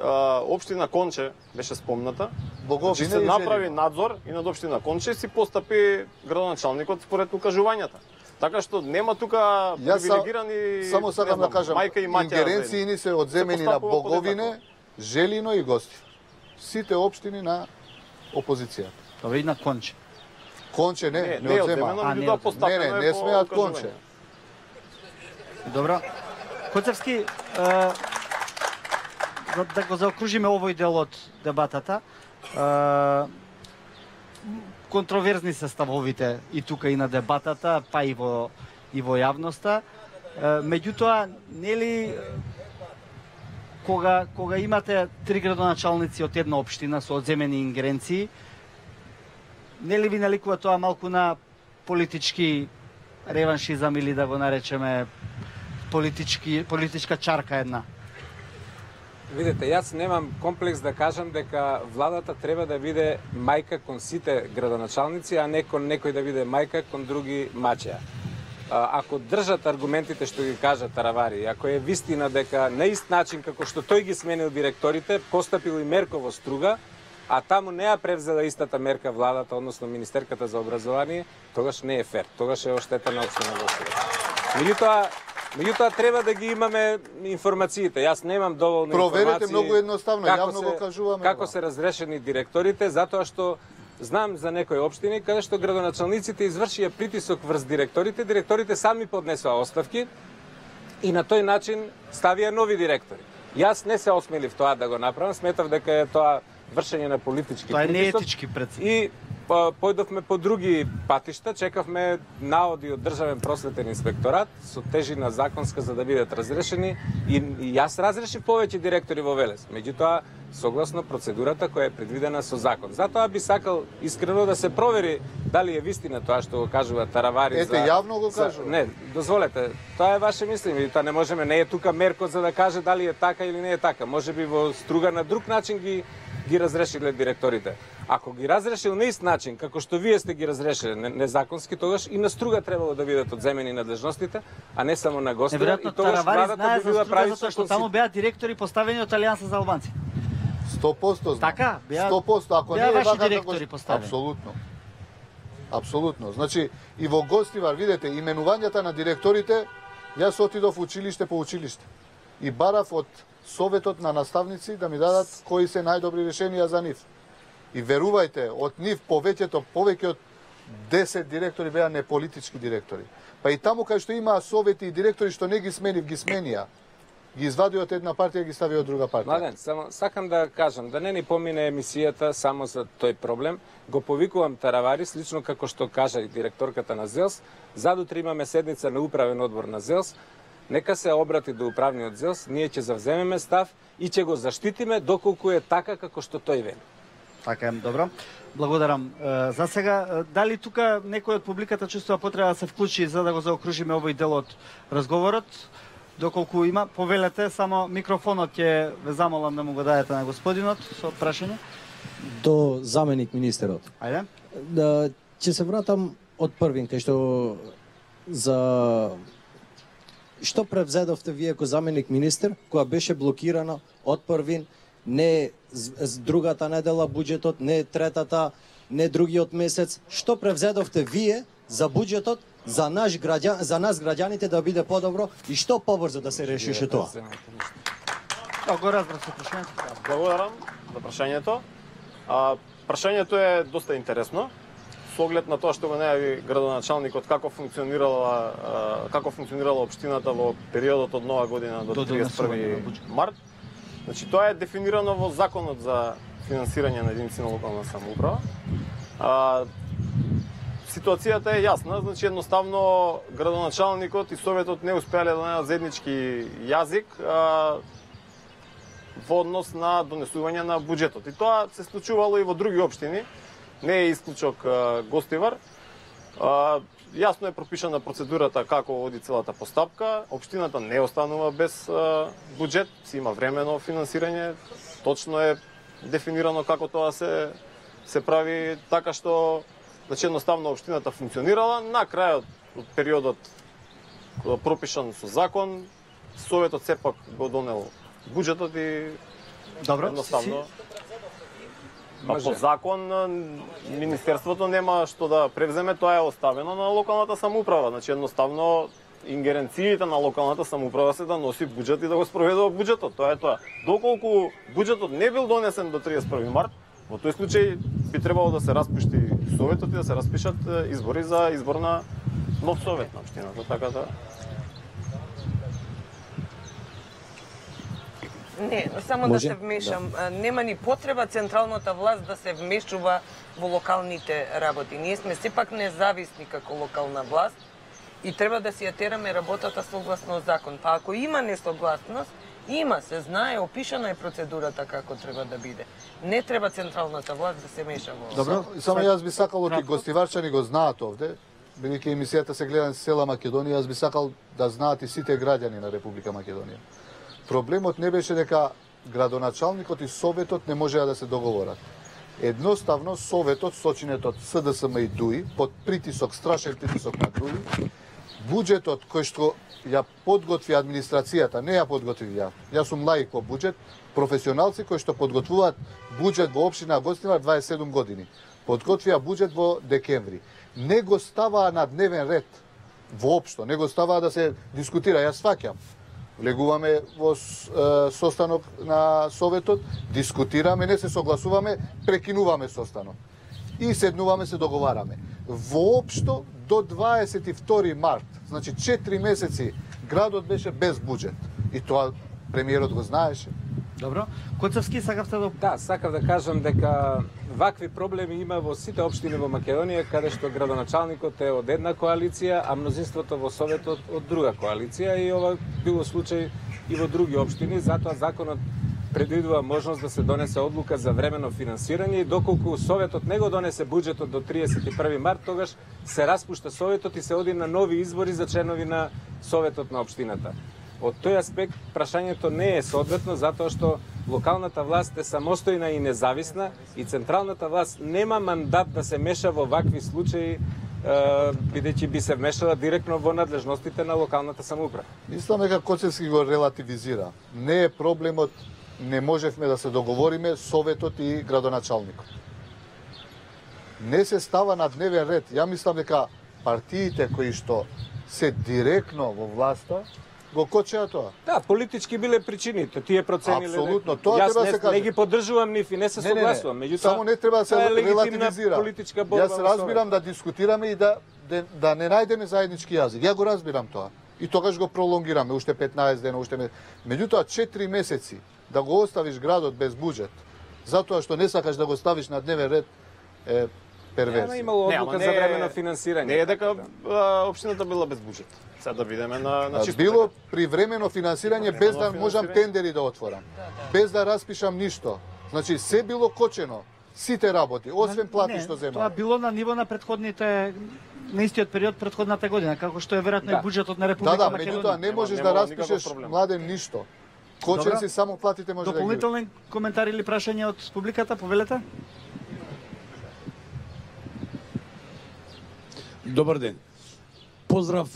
општина Конче, беше спомната. Значи се направи надзор и над општина Конче си постапи градоначалникот според укажувањата. Така што нема тука привилегирани, само сакам да кажам, мајка и маќа. ингеренции ни се одземени на постапува по Боговине, Желино и Гостив. Сите општини на опозицијата. Тоа и на Конче. Конче не не одзема. одземено, меѓутоа постапено Не смеат Конче. Добро. Коцевски, да го заокружиме овој дел од дебатата, контроверзни се ставовите и тука и на дебатата, па и во јавноста. Меѓутоа, нели кога имате три градоначалници од една општина со одземени ингеренции, нели ви наликува тоа малку на политички реваншизам или да го наречеме политичка чарка една? Видете, јас немам комплекс да кажам дека владата треба да биде мајка кон сите градоначалници, а не кон некој да биде мајка кон други мачеа. Ако држат аргументите што ги кажа Таравари, ако е вистина дека на ист начин како што тој ги сменил директорите, постапил и Мерко во Струга, а таму не ја превзела истата мерка владата, односно Министерката за образование, тогаш не е фер. Тогаш е оштета на општина Гостива. Меѓутоа треба да ги имаме информациите. Јас немам доволно информации. Проверете многу едноставно, јавно го кажуваме. Како се разрешени директорите, затоа што знам за некои општини каде што градоначалниците извршија притисок врз директорите, директорите сами поднесоа оставки и на тој начин ставија нови директори. Јас не се осмелив тоа да го направам, сметав дека е тоа вршење на политички притисок. Тоа е неетички преценка. И појдовме по други патишта, чекавме наоди од Државен просветен инспекторат со тежина законска за да бидат разрешени и јас разрешив повеќе директори во Велес. Меѓутоа, согласно процедурата која е предвидена со закон. Затоа би сакал искрено да се провери дали е вистина тоа што го кажува Таравари. Ете, јавно го кажува. Не, дозволете, тоа е ваше мислење, тоа не можеме, не е тука Мерко за да каже дали е така или не е така. Може би во Струга на друг начин ги разрешиле директорите. Ако ги разрешил на ист начин, како што вие сте ги разрешиле незаконски, тогаш и на Струга требало да бидат одземени надлежностите, а не само на Гостива. И тогаш владата би била правилна, затоа што таму беа директори поставени од Алијанса за албанци. 100% знам. Така, 100%, ако не е ваши вака директори поставени. Апсолутно. Апсолутно. Значи и во Гостивар, видете, именувањата на директорите, јас отидов училиште по училиште и барав од советот на наставници да ми дадат кои се најдобри решенија за нив. И верувајте, од нив повеќе од 10 директори беа неполитички директори. Па и таму кај што имаа совети и директори што не ги сменив, ги сменија. Ги извади од една партија, ги стави од друга партија. Младен, само сакам да кажам, да не ни помине емисијата само за тој проблем. Го повикувам Таравари, слично како што кажа и директорката на ЗЕЛС. Задутре имаме седница на управен одбор на ЗЕЛС. Нека се обрати до управниот ЗЕЛС, ние ќе завземеме став и ќе го заштитиме доколку е така како што тој вели. Така е, добро. Благодарам. За сега, дали тука некој од публиката чувствува потреба да се вклучи за да го заокружиме овој дел од разговорот? Доколку има, повелете, само микрофонот ќе ве замолам да му го дадете на господинот со прашање. До заменик министерот. Ајде. Да, ќе се вратам од првин, кај што за што превзедовте вие како заменик министер, која беше блокирана од првин, не другата недела буџетот, не третата, не другиот месец. Што превзедовте вие за буџетот, за нас граѓаните да биде подобро и што побрзо да се решише тоа? Го разбрав со прашањето. Благодарам за прашањето. Прашањето е доста интересно. Со оглед на тоа што го најави градоначалникот како функционирала општината во периодот од Нова година до 31 март. Значи тоа е дефинирано во Законот за финансирање на единици на локална самоуправа. Ситуацијата е јасна, значи едноставно градоначалникот и советот не успеале да најдат заеднички јазик во однос на донесување на буџетот. И тоа се случувало и во други општини, не е исклучок Гостивар. Јасно е пропишана процедурата како оди целата постапка. Општината не останува без буџет, си има времено финансирање. Точно е дефинирано како тоа се прави така што значи едноставно општината функционирала. На крајот од периодот пропишан со закон, Советот сепак го донел буџетот и Добро. едноставно по закон Министерството нема што да превземе, тоа е оставено на локалната самоуправа. Значи едноставно ингеренциите на локалната самоуправа се да носи буџет и да го спроведува буџетот. Тоа е тоа. Доколку буџетот не бил донесен до 31 март, во тој случај би требало да се распушти Советот и да се распишат избори за избор на нов совет на општината, така да. Не, само Може? да се вмешам. Нема ни потреба централната власт да се вмешува во локалните работи. Ние сме сепак независни како локална власт и треба да си ја тераме работата согласно закон. Па ако има несогласност, има, се знае, опишана е процедурата како треба да биде. Не треба централната власт да се меша во. Добро. Само јас би сакал оти гостиварчани го знаат овде, бидејќи емисијата се гледа на села Македонија, јас би сакал да знаат и сите граѓани на Република Македонија. Проблемот не беше дека градоначалникот и Советот не можеа да се договорат. Едноставно Советот, сочинет од СДСМ и ДУИ, под притисок, страшен притисок на ДУИ, буџетот кој што ја подготви администрацијата, не ја подготви ја. Јас сум лаик по буџет, професионалци кои што подготвуваат буџет во општина Гостивар 27 години. Подготвија буџет во декември. Не го ставаа на дневен ред воопшто, не го ставаа да се дискутира, јас сваќам. Влегуваме во состанок на Советот, дискутираме, не се согласуваме, прекинуваме состанок. И седнуваме, се договараме. Воопшто до 22 март, значи 4 месеци, градот беше без буџет. И тоа премиерот го знаеше. Добро. Коцевски, сакавте да... Да, сакав да кажам дека вакви проблеми има во сите општини во Македонија, каде што градоначалникот е од една коалиција, а мнозинството во Советот од друга коалиција, и ова било случај и во други општини, затоа законот предвидува можност да се донесе одлука за временно финансирање, и доколку Советот не го донесе буџетот до 31 март, тогаш се распушта Советот и се оди на нови избори за членови на Советот на општината. Од тој аспект прашањето не е соодветно, затоа што локалната власт е самостојна и независна и централната власт нема мандат да се меша во вакви случаи, бидејќи би се вмешала директно во надлежностите на локалната самоуправа. Мислам дека Коцевски го релативизира. Не е проблемот, не можевме да се договориме Советот и градоначалникот. Не се става на дневен ред. Ја мислам дека партиите кои што се директно во власта го кочеа тоа. Да, политички биле причините, тие процениле. Апсолутно, тоа треба да се каже. Не ги поддржувам нив и не се согласувам, меѓутоа само не треба да се релативизира. Политичка борба. Јас разбирам да дискутираме и да не најдеме заеднички јазик. Ја го разбирам тоа. И тогаш го пролонгираме уште 15 дена, меѓутоа 4 месеци да го оставиш градот без буџет, затоа што не сакаш да го ставиш на дневен ред, е перверзија. Нема имало одлука за времено финансирање. Не е дека општината била без буџет. Сега да видиме на чисто. Било привремено финансирање без да можам тендери да отворам. Без да распишам ништо. Значи се било кочено, сите работи, освен плати што земаа. Тоа било на ниво на претходните, на истиот период претходната година, како што е веројатно и буџетот на Република Да, Македонија. меѓутоа не можеш да распишеш, Младен, ништо. Кочен си, само платите може да ги. Дополнителни коментари или прашања од публиката, повелете? Добар ден. Поздрав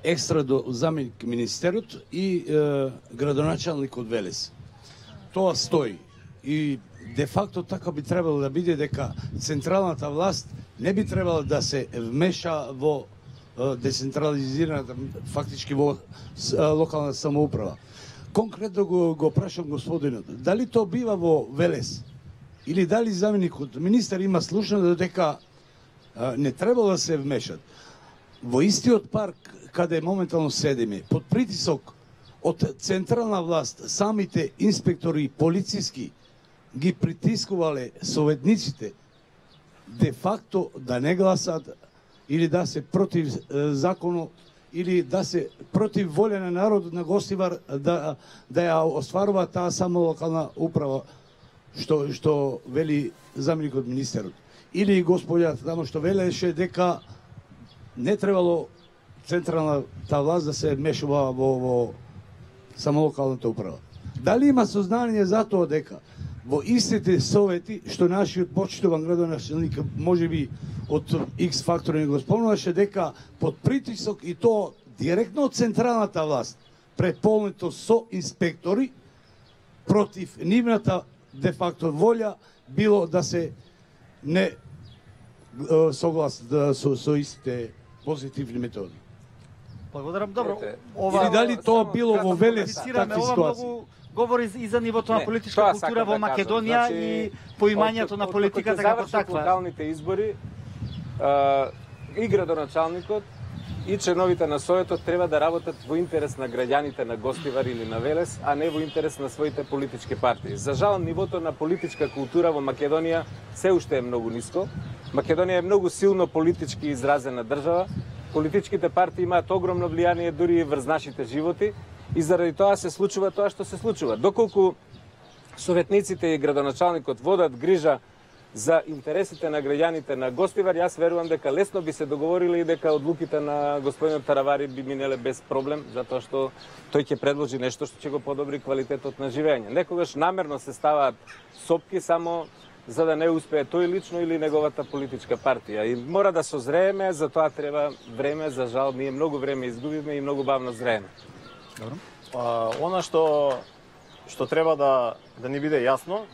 екстра до заменик министерот и градоначалник од Велес. Тоа стои. И де факто така би требало да биде, дека централната власт не би требало да се вмеша во децентрализираната, фактички во локална самоуправа. Конкретно го прашам господинот, дали тоа бива во Велес или дали заменикот министер има слушнато дека не требало да се вмешат. Во истиот парк, каде моментално седиме, под притисок од централна власт, самите инспектори полициски ги притискувале советниците де факто да не гласат или да се против законот или да се против волја на народот на Гостивар да ја остварува таа само локална управа што вели заменикот министерот. Или господја тамо што велеше дека не требало централната власт да се мешува во само локалната управа. Дали има сознание за тоа дека во истите совети што нашиот почитуван градоначалник можеби од X фактори го спомнуваше дека под притисок и то директно од централната власт преполнето со инспектори против нивната де факто волја било да се не согласат со истите позитивни методи. Благодарам. Добро. Или дали тоа било во Велес такви ситуации? Многу говори и за нивото на политичка култура во Македонија и поимањето на политиката како таква. Локалните избори и градоначалникот и членовите на Советот треба да работат во интерес на граѓаните на Гостивар или на Велес, а не во интерес на своите политички партии. За жал, нивото на политичка култура во Македонија се уште е многу ниско. Македонија е многу силно политички изразена држава. Политичките партии имаат огромно влијание дури и врз нашите животи и заради тоа се случува тоа што се случува. Доколку советниците и градоначалникот водат грижа за интересите на граѓаните на Гостивар, јас верувам дека лесно би се договориле и дека одлуките на господинот Таравари би минеле без проблем, затоа што тој ќе предложи нешто што ќе го подобри квалитетот на живење. Некогаш намерно се ставаат сопки само за да не успее тој лично или неговата политичка партија. И мора да созрееме, за тоа треба време, за жал ние многу време изгубиме и многу бавно зрееме. Добро. Она што треба да ни биде јасно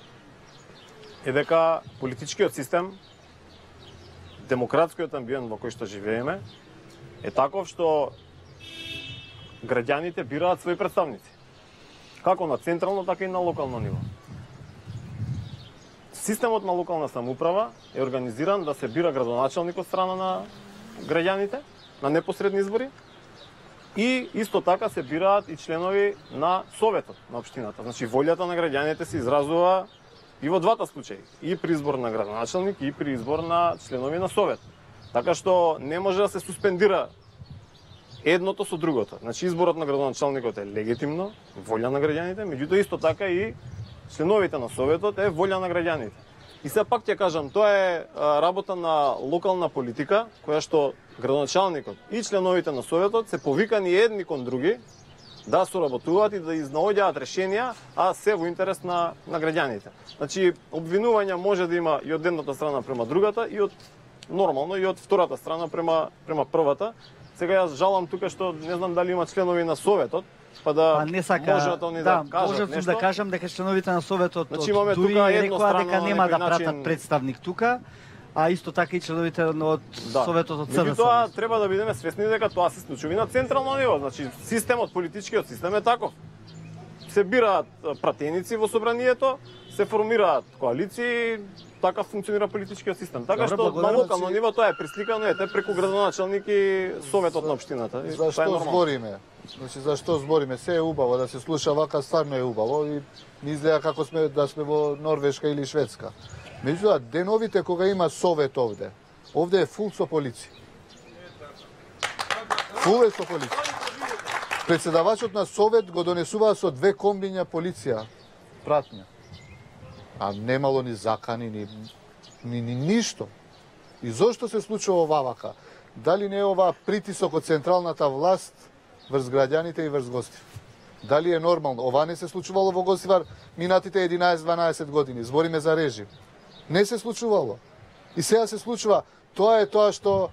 е дека политичкиот систем, демократскиот амбиент во кој што живееме, е таков што граѓаните бираат своји представници. Како на централно, така и на локално ниво. Системот на локална самоуправа е организиран да се бира градоначалник од страна на граѓаните на непосредни избори и исто така се бираат и членови на советот на општината. Значи волјата на граѓаните се изразува и во двата случаи, и при избор на градоначалник и при избор на членови на совет. Така што не може да се суспендира едното со другото. Значи изборот на градоначалникот е легитимно, волја на граѓаните, меѓутоа исто така и членовите на советот е волја на граѓаните. И сега пак ќе кажам, тоа е работа на локална политика, која што градоначалникот и членовите на советот се повикани едни кон други да соработуваат и да изнаоѓаат решенија, а се во интерес на граѓаните. Значи, обвинувања може да има и од едната страна према другата и од нормално и од втората страна према првата. Сега јас жалам тука што не знам дали има членови на советот, па да не сака, можат они да кажат нешто. Да кажам дека членовите на советот значи, имаме дури тука рекоа дека нема да пратат начин представник тука, а исто така и членовите од советот од СДС. Меѓутоа треба да бидеме свесни дека тоа се случува и на централно ниво, значи системот, политичкиот систем е таков. Се бираат пратеници во собранието, се формираат коалиции, така функционира политичкиот систем. Така што на локално ниво тоа е присликано преку градоначалник и советот на општината. Зашто збориме? Значи зашто збориме? Се е убаво да се слуша вака, стварно е убаво и ми изгледа како сме во Норвешка или Шведска. Меѓутоа, деновите кога има совет овде е фул со полиција. Фул е со полиција. Председавачот на совет го донесува со 2 комбиња полиција, пратња. А немало ни закани, ни ништо. И зошто се случува вака? Дали не е ова притисок од централната власт врз граѓаните и врз гости? Дали е нормално? Ова не се случувало во Гостивар минатите 11-12 години. Збориме за режим. Не се случувало. И сега се случува. Тоа е тоа што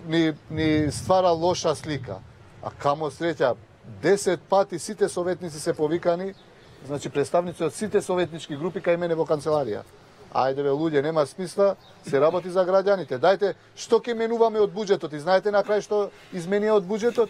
ни ствара лоша слика. А камо среќа, 10 пати сите советници се повикани, значи представници од сите советнички групи кај мене во канцеларија. Ајде бе луѓе, нема смисла, се работи за граѓаните. Дајте, што ќе менуваме од буџетот? И знаете на крај што изменија од буџетот?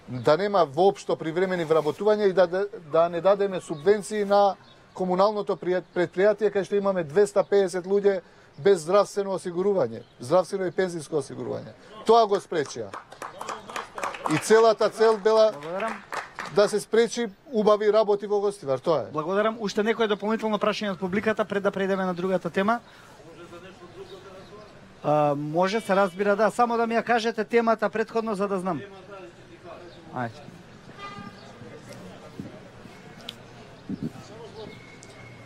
Да нема воопшто привремени вработувања и да не дадеме субвенции на комуналното предпријатие кај што имаме 250 луѓе без здравствено осигурување, здравствено и пензиско осигурување. Тоа го спречија. И целата цел била да се спречи убави работи во Гостивар, тоа е. Благодарам. Уште некој дополнително прашање од публиката пред да преидеме на другата тема? Може, се разбира, да. Само да ми ја кажете темата претходно за да знам. Ајде.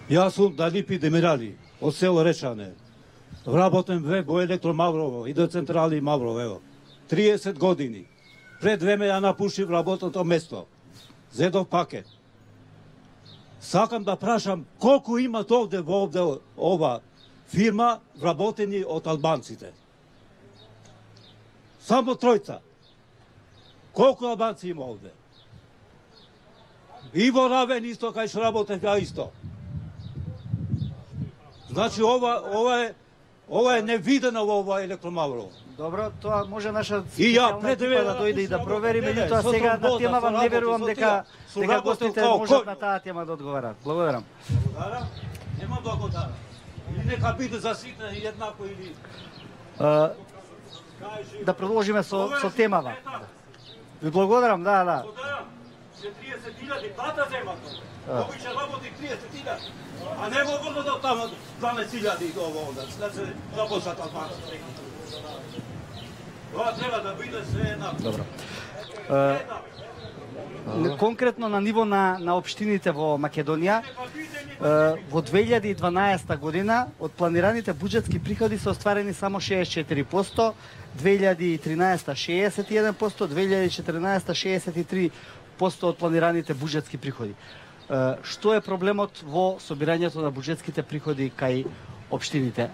Јас сум Далипи Демирали, од село Речане. Вработен во Електромаврово и до централи Маврово, ево. 30 години. Пред време ја напуштив работното место. Зедов пакет. Сакам да прашам колку имат овде во ова фирма вработени од албанците. Само тројца. Колку албанци има овде? И во Равен исто, кај што работев ја исто. Значи ова е невидено во ова Електромаврово. Добро, тоа може наша И ја специјална екипа да дојде и да провери, меѓутоа со сега на тромбоза, темава со не верувам работи, дека со дека работи гостите као можат коњ. на таа тема да одговарат. Благодарам. Благодарам. Нема благодарам. Или нека биде за сите еднако или... Да продолжиме со темава. Ви благодарам, да. Благодарам. Се 30.000 плата земат. Обича работи 30.000. А не могу да таму 12.000 ово онда. Значи работат албанци. Тоа треба да биде се еднакво. Добро. Конкретно на ниво на општините во Македонија, во 2012 година од планираните буџетски приходи се остварени само 64%, 2013 61%, 2014 63% од планираните буџетски приходи. Што е проблемот во собирањето на буџетските приходи кај општините?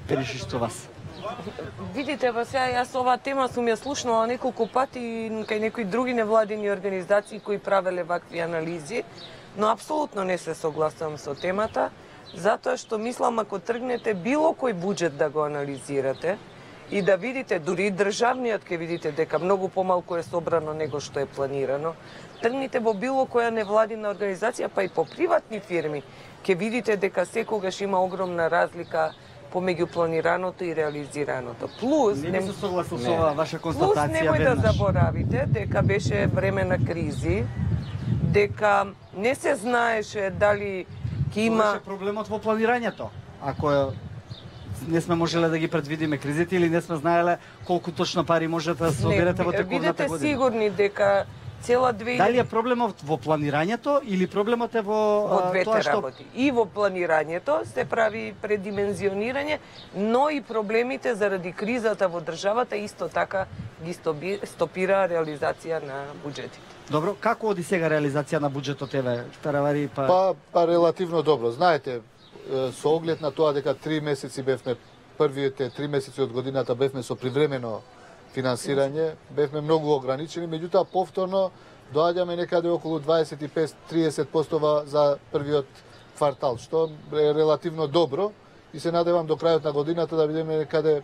Переши што вас. Видите, ба сега јас оваа тема сум ја слушнала неколку пати кај некои други невладини организации кои правеле вакви анализи, но апсолутно не се согласувам со темата, затоа што мислам ако тргнете било кој буџет да го анализирате и да видите, дури и државниот ќе видите дека многу помалку е собрано него што е планирано, тргнете во било која невладина организација, па и по приватни фирми, ќе видите дека секогаш има огромна разлика помеѓу планираното и реализираното. Плюс Не се согласил со оваа ваша Плюс констатација немој да веднаш. заборавите дека беше време на кризи, дека не се знаеше дали ќе Има има проблемот во планирањето. Ако не сме можеле да ги предвидиме кризите или не сме знаеле колку точно пари можете да се соберете во тековната Бидете година. сигурни дека цела 2000 Дали е проблемот во планирањето или проблемот е во двете тоа што работи. И во планирањето се прави предимензионирање, но и проблемите заради кризата во државата исто така ги стопира реализација на буџетите. Добро, како оди сега реализација на буџетот еве Таравари па Па релативно добро. Знаете, со оглед на тоа дека 3 месеци бевме, првите 3 месеци од годината бевме со привремено финансирање, бевме многу ограничени, меѓутоа повторно доаѓаме некаде околу 25-30% за првиот квартал, што е релативно добро и се надевам до крајот на годината да бидеме некаде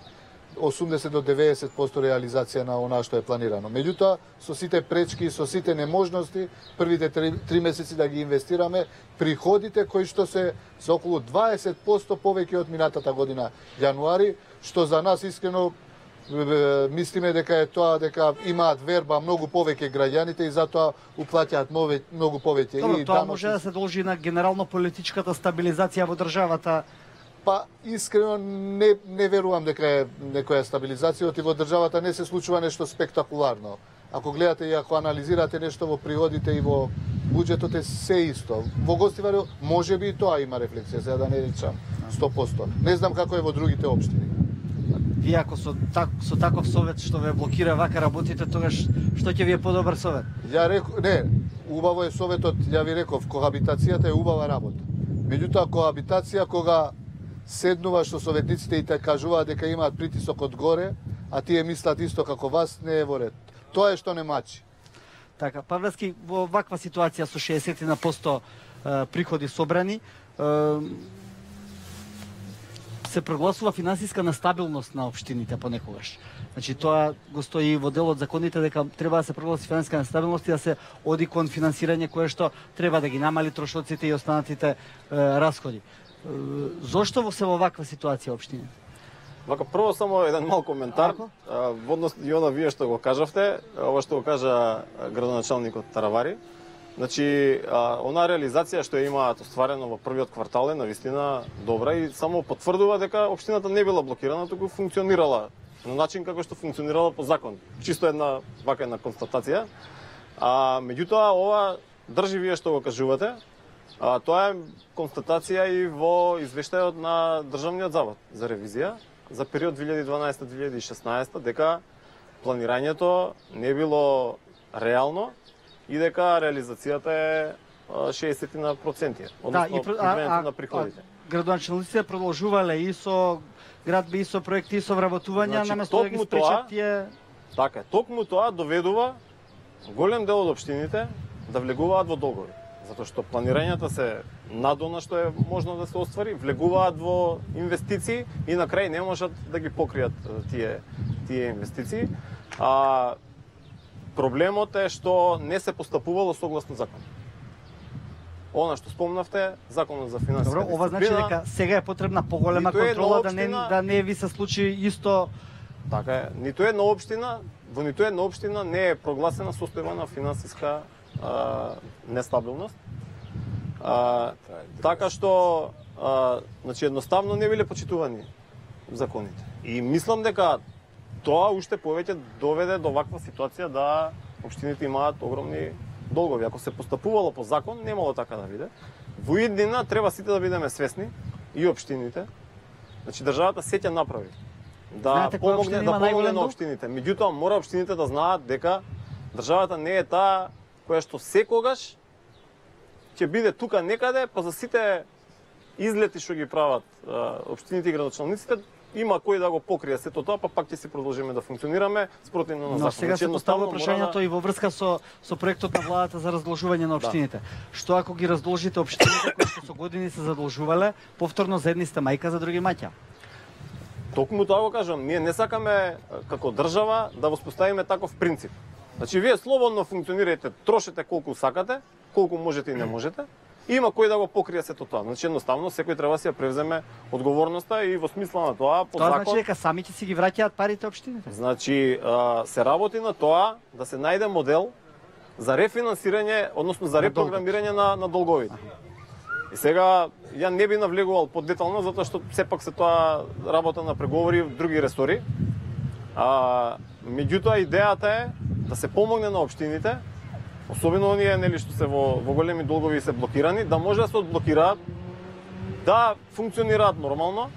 80 до 90% реализација на она што е планирано. Меѓутоа, со сите пречки, со сите неможности, првите 3 месеци да ги инвестираме, приходите кои што се за околу 20% повеќе од минатата година јануари, што за нас искрено мислиме дека е тоа дека имаат верба многу повеќе граѓаните и затоа уплаќаат многу повеќе. Добро, тоа може да се должи на генерално политичката стабилизација во државата. Па искрено не верувам дека е некоја стабилизација, и во државата не се случува нешто спектакуларно. Ако гледате и ако анализирате нешто во приходите и во буџетот е се исто. Во Гостивари можеби и тоа има рефлексија, сега да не речам 100%. Не знам како е во другите општини. Вие ако со таков совет што ве блокира вака работите, тогаш што ќе ви е подобар совет? Ја реков, не, убаво е советот, ја ви реков, кохабитацијата е убава работа. Меѓутоа кохабитација кога седнуваш со советниците и те кажуваат дека имаат притисок од горе, а тие мислат исто како вас, не е во ред. Тоа е што не мачи. Така, Павлевски, во ваква ситуација со 60% приходи собрани, се прогласува финансиска нестабилност на општините понекогаш. Значи тоа го стои во дел од законите дека треба да се прогласи финансиска нестабилност и да се оди кон финансирање кое што треба да ги намали трошоците и останатите расходи. Зошто се во ваква ситуација општините? Вака, прво само еден мал коментар, во однос и она вие што го кажавте, ова што го кажа градоначалникот Таравари. Значи, она реализација што имаат остварено во првиот квартал е навистина добра и само потврдува дека општината не била блокирана, туку функционирала на начин како што функционирала по закон. Чисто една констатација. Меѓутоа, ова држи вие што го кажувате. Тоа е констатација и во извештајот на Државниот завод за ревизија за период 2012-2016, дека планирањето не било реално и дека реализацијата е 60%, односно покривањето на приходите. Градоначалниците продолжувале и со градби, и со проекти, и со вработувања, наместо да ги спречат тие... Така е, токму тоа доведува голем дел од општините да влегуваат во долгови. Затоа што планирањата се над она што е можно да се оствари, влегуваат во инвестиции и на крај не можат да ги покријат тие инвестиции. Проблемот е што не се постапувало согласно закон. Она што спомнавте, законот за финансиска дисциплина. Ова значи дека сега е потребна поголема контрола да не ви се случи исто. Така е, во ниту една општина не е прогласена состојба на финансиска нестабилност. Така што значи едноставно не биле почитувани законите. И мислам дека тоа уште повеќе доведе до ваква ситуација да општините имаат огромни долгови. Ако се постапувало по закон, немало така да биде. Во иднина треба сите да бидеме свесни, и општините. Значи државата се ќе направи да помогне на општините. Меѓутоа мора општините да знаат дека државата не е таа која што секогаш ќе биде тука некаде, па за сите излети што ги прават општините и градоначалниците, има кој да го покрие сето тоа, па пак ќе си продолжиме да функционираме спротивно на закон. Но сега се поставува прашањето и во врска со проектот на владата за раздолжување на општините. Што ако ги раздолжите општините кои што со години се задолжувале, повторно за едни сте мајка, за други маќа? Токму тоа го кажам, ние не сакаме како држава да воспоставиме таков принцип. Значи вие слободно функционирајте, трошете колку сакате, колку можете и не можете. Има кој да го покрие сето тоа. Значи едноставно секој треба да си ја превземе одговорноста и во смисла на тоа по закон. Тоа значи дека сами ќе си ги враќаат парите општините. Значи се работи на тоа да се најде модел за рефинансирање, односно за репрограмирање на долговите. И сега ја не би навлегувал подетално затоа што сепак се тоа работа на преговори в други ресори. Меѓутоа идејата е да се помогне на општините, особено оние нели што се во големи долгови се блокирани, да може да се одблокираат, да функционираат нормално,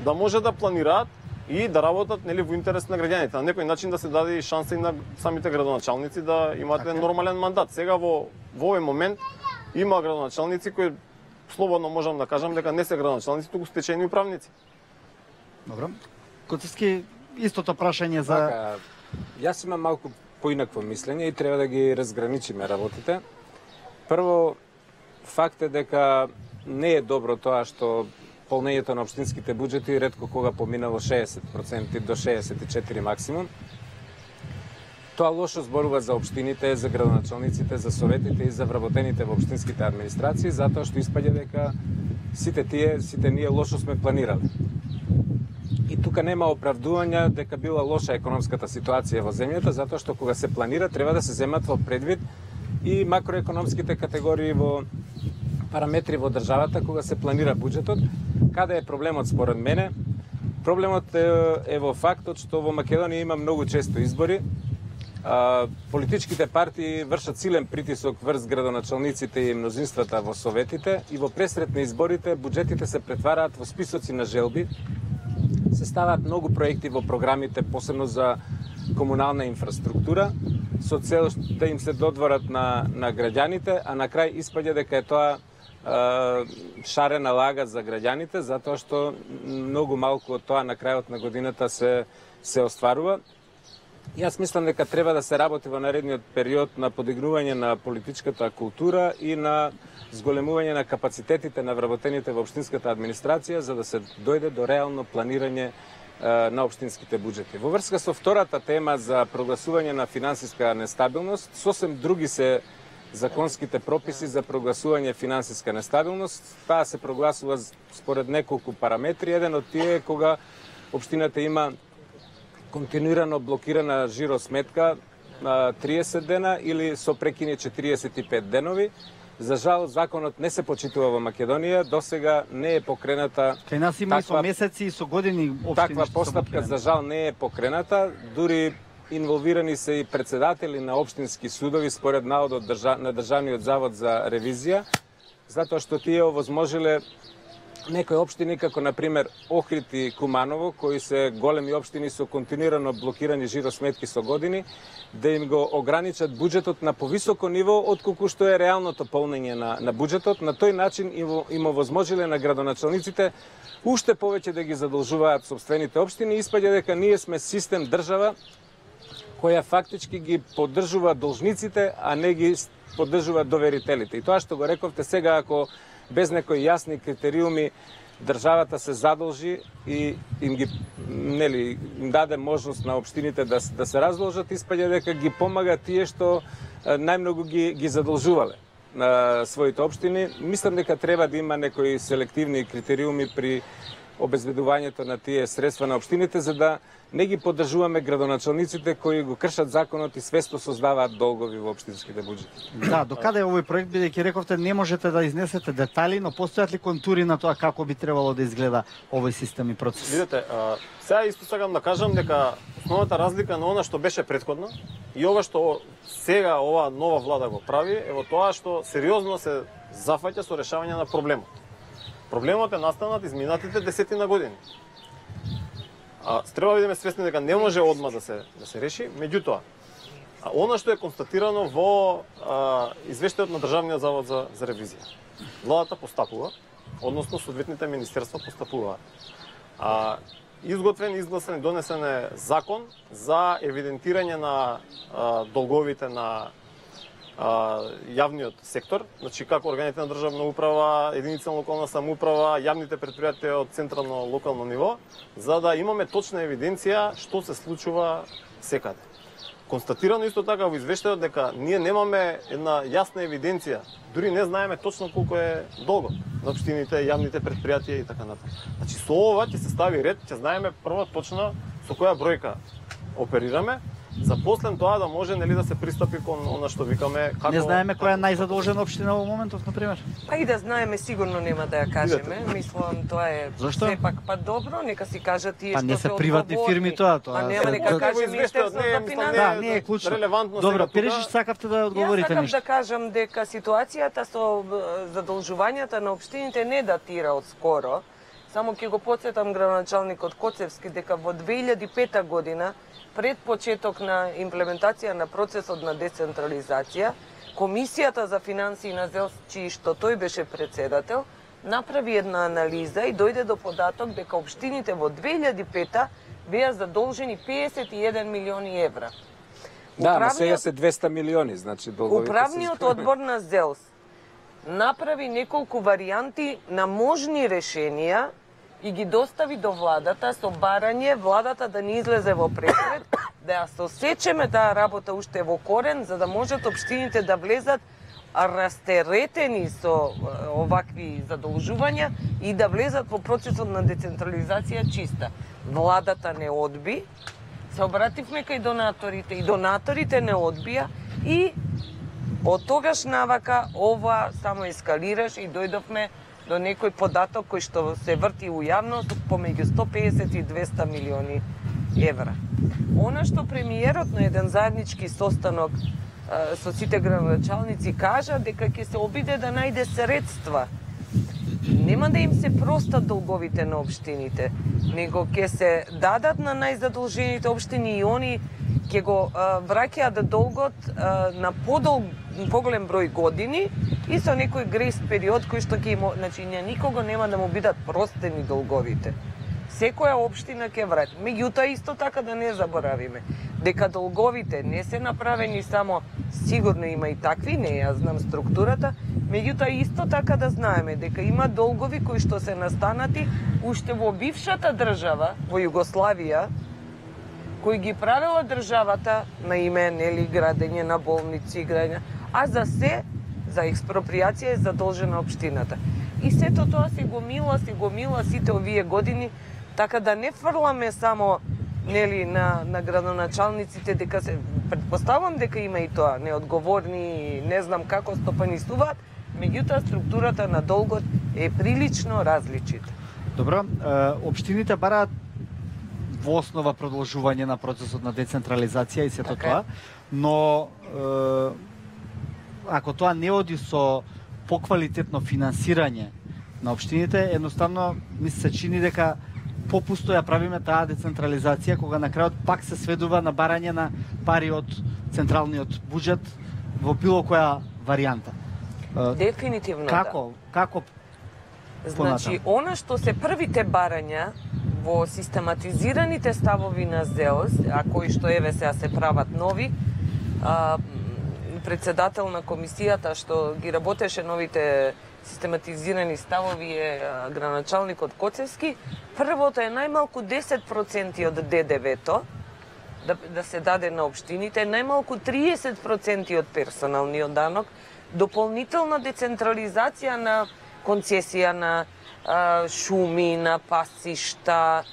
да може да планираат и да работат нели во интерес на граѓаните. На некој начин да се даде и шанса и на самите градоначалници да имаат еден нормален мандат. Сега во овој момент има градоначалници кои слободно можам да кажам дека не се градоначалници, туку стечајни управници. Добро. Коцевски, истото прашање за... Така, јас имам малку поинакво мислење и треба да ги разграничиме работите. Прво, факт е дека не е добро тоа што полнењето на општинските буџети ретко кога поминало 60% до 64% максимум. Тоа лошо зборува за општините, за градоначалниците, за советите и за вработените во општинските администрации, затоа што испаѓа дека сите ние лошо сме планирали. И тука нема оправдување дека била лоша економската ситуација во земјата, затоа што кога се планира треба да се земат во предвид и макроекономските категории во параметри во државата кога се планира буџетот. Каде е проблемот според мене? Проблемот е во фактот што во Македонија има многу често избори. Политичките партии вршат силен притисок врз градоначалниците и мнозинствата во советите и во пресрет на изборите буџетите се претвараат во списоци на желби. Се ставаат многу проекти во програмите, посебно за комунална инфраструктура, со цел да им се додворат на граѓаните, а на крај испаѓа дека е тоа шарена лага за граѓаните, затоа што многу малку од тоа на крајот на годината се остварува. Јас мислам дека треба да се работи во наредниот период на подигнување на политичката култура и на зголемување на капацитетите на вработените во општинската администрација за да се дојде до реално планирање на општинските буџети. Во врска со втората тема за прогласување на финансиска нестабилност, сосем други се законските прописи за прогласување финансиска нестабилност. Таа се прогласува според неколку параметри. Еден од тие е кога општината има континуирано блокирана жиросметка на 30 дена или со прекини 45 денови. За жал, законот не се почитува во Македонија, досега не е покрената... Кај нас има и со месеци и со години општини. Таква постапка за жал не е покрената, дури инволвирани се и председатели на општински судови според наводот на Државниот завод за ревизија, затоа што тие овозможиле некои општини, како например Охрид и Куманово, кои се големи општини со континуирано блокирани жиросметки со години, да им го ограничат буџетот на повисоко ниво отколку што е реалното полнење на буџетот. На тој начин им овозможиле на градоначалниците уште повеќе да ги задолжуваат сопствените општини. Испаѓа дека ние сме систем држава која фактички ги поддржува должниците, а не ги поддржува доверителите. И тоа што го рековте сега, ако без некои јасни критериуми државата се задолжи и им даде можност на општините да се раздолжат, испаѓа дека ги помага тие што најмногу ги задолжувале на своите општини. Мислам дека треба да има некои селективни критериуми при обезбедувањето на тие средства на општините, за да не ги поддржуваме градоначалниците кои го кршат законот и свесто создаваат долгови во општинските буџети. Да, докаде овој проект, бидејќи рековте не можете да изнесете детали, но постојат ли контури на тоа како би требало да изгледа овој систем и процес? Видете, сега исто сакам да кажам дека основната разлика на она што беше претходно и ова што сега ова нова влада го прави е во тоа што сериозно се зафаќа со решавање на проблемот. Проблемот е настанат изминатите 10 години. Треба да бидеме свесни дека не може одма да се реши, меѓутоа, она што е констатирано во извештајот на Државниот завод за ревизија. Владата постапува, односно соодветните министерства постапуваат. Изготвен, изгласен и донесен е закон за евидентирање на долговите на јавниот сектор, значи како органите на државна управа, единица на локална самоуправа, јавните предпријатија од централно локално ниво, за да имаме точна евиденција што се случува секаде. Констатирано исто така во извештајот дека ние немаме една јасна евиденција, дури не знаеме точно колку е долгот на општините, јавните предпријатија и така натаму. Значи со ова ќе се стави ред, ќе знаеме прво точно со која бројка оперираме, за после тоа да може да се пристапи кон она што викаме како... Не знаеме која е најзадолжена општина во моментов, например? Па и да знаеме, сигурно нема да ја кажеме. Мислам, тоа е сепак добро, нека си кажат тие што се не се приватни фирми тоа. Па нема нека каже Министерството за финансии. Да, не е клучно. Добро, Перешиш, сакавте да одговорите нешто. Јас нешто. сакам да кажам дека ситуацијата со задолжувањата на општините не датира од скоро. Само ќе го потсетам градоначалникот Коцевски дека во 2005 година, пред почеток на имплементација на процесот на децентрализација, Комисијата за финансии на ЗЕЛС, чии што тој беше председател, направи една анализа и дојде до податок дека општините во 2005 беа задолжени 51 милиони евра. Да, на сега се 200 милиони, значи долговите. Управниот одбор на ЗЕЛС направи неколку варијанти на можни решенија и ги достави до владата со барање владата да не излезе во пресред, да ја сосечеме таа работа уште во корен, за да можат општините да влезат растеретени со овакви задолжувања и да влезат во процесот на децентрализација чиста. Владата не одби, се обративме кај донаторите и донаторите не одбија и од тогаш навака ова само ескалираш и дојдовме до некој податок кој што се врти у јавност помеѓу 150 и 200 милиони евра. Она што премиерот на еден заеднички состанок со сите градоначалници кажа дека ќе се обиде да најде средства. Нема да им се простат долговите на општините, него ќе се дадат на најзадолжените општини и они ќе го враќаат долгот на поголем број години и со некој грейс период кој што ќе им, значи никого нема да му бидат простени долговите. Секоја општина ќе врати. Меѓутоа исто така да не заборавиме дека долговите не се направени само, сигурно има и такви, не ја знам структурата, меѓутоа исто така да знаеме дека има долгови кои што се настанати уште во бившата држава, во Југославија, кои ги правила државата на име, градење на болници, градење, а за експроприација е задолжена општината. И сето тоа се гомила сите овие години, така да не фрламе само на градоначалниците дека се предпоставам дека има и тоа неодговорни, не знам како стопанисуваат, меѓутоа структурата на долгот е прилично различита. Добро, општините бараат во основа продолжување на процесот на децентрализација и сето Така е. тоа, но ако тоа не оди со поквалитетно финансирање на општините, едноставно ми се чини дека попусто ја правиме таа децентрализација, кога на крајот пак се сведува на барање на пари од централниот буџет во било која варијанта. Дефинитивно Како Значи, она што се првите барања во систематизираните ставови на ЗЕОС, а кои што еве сега се прават нови, председател на комисијата што ги работеше новите систематизирани ставови е граначалникот Коцевски, првото е најмалку 10% од ДДВ-то да се даде на општините, најмалку 30% од персоналниот данок, дополнителна децентрализација на концесија на шуми, на пасишта,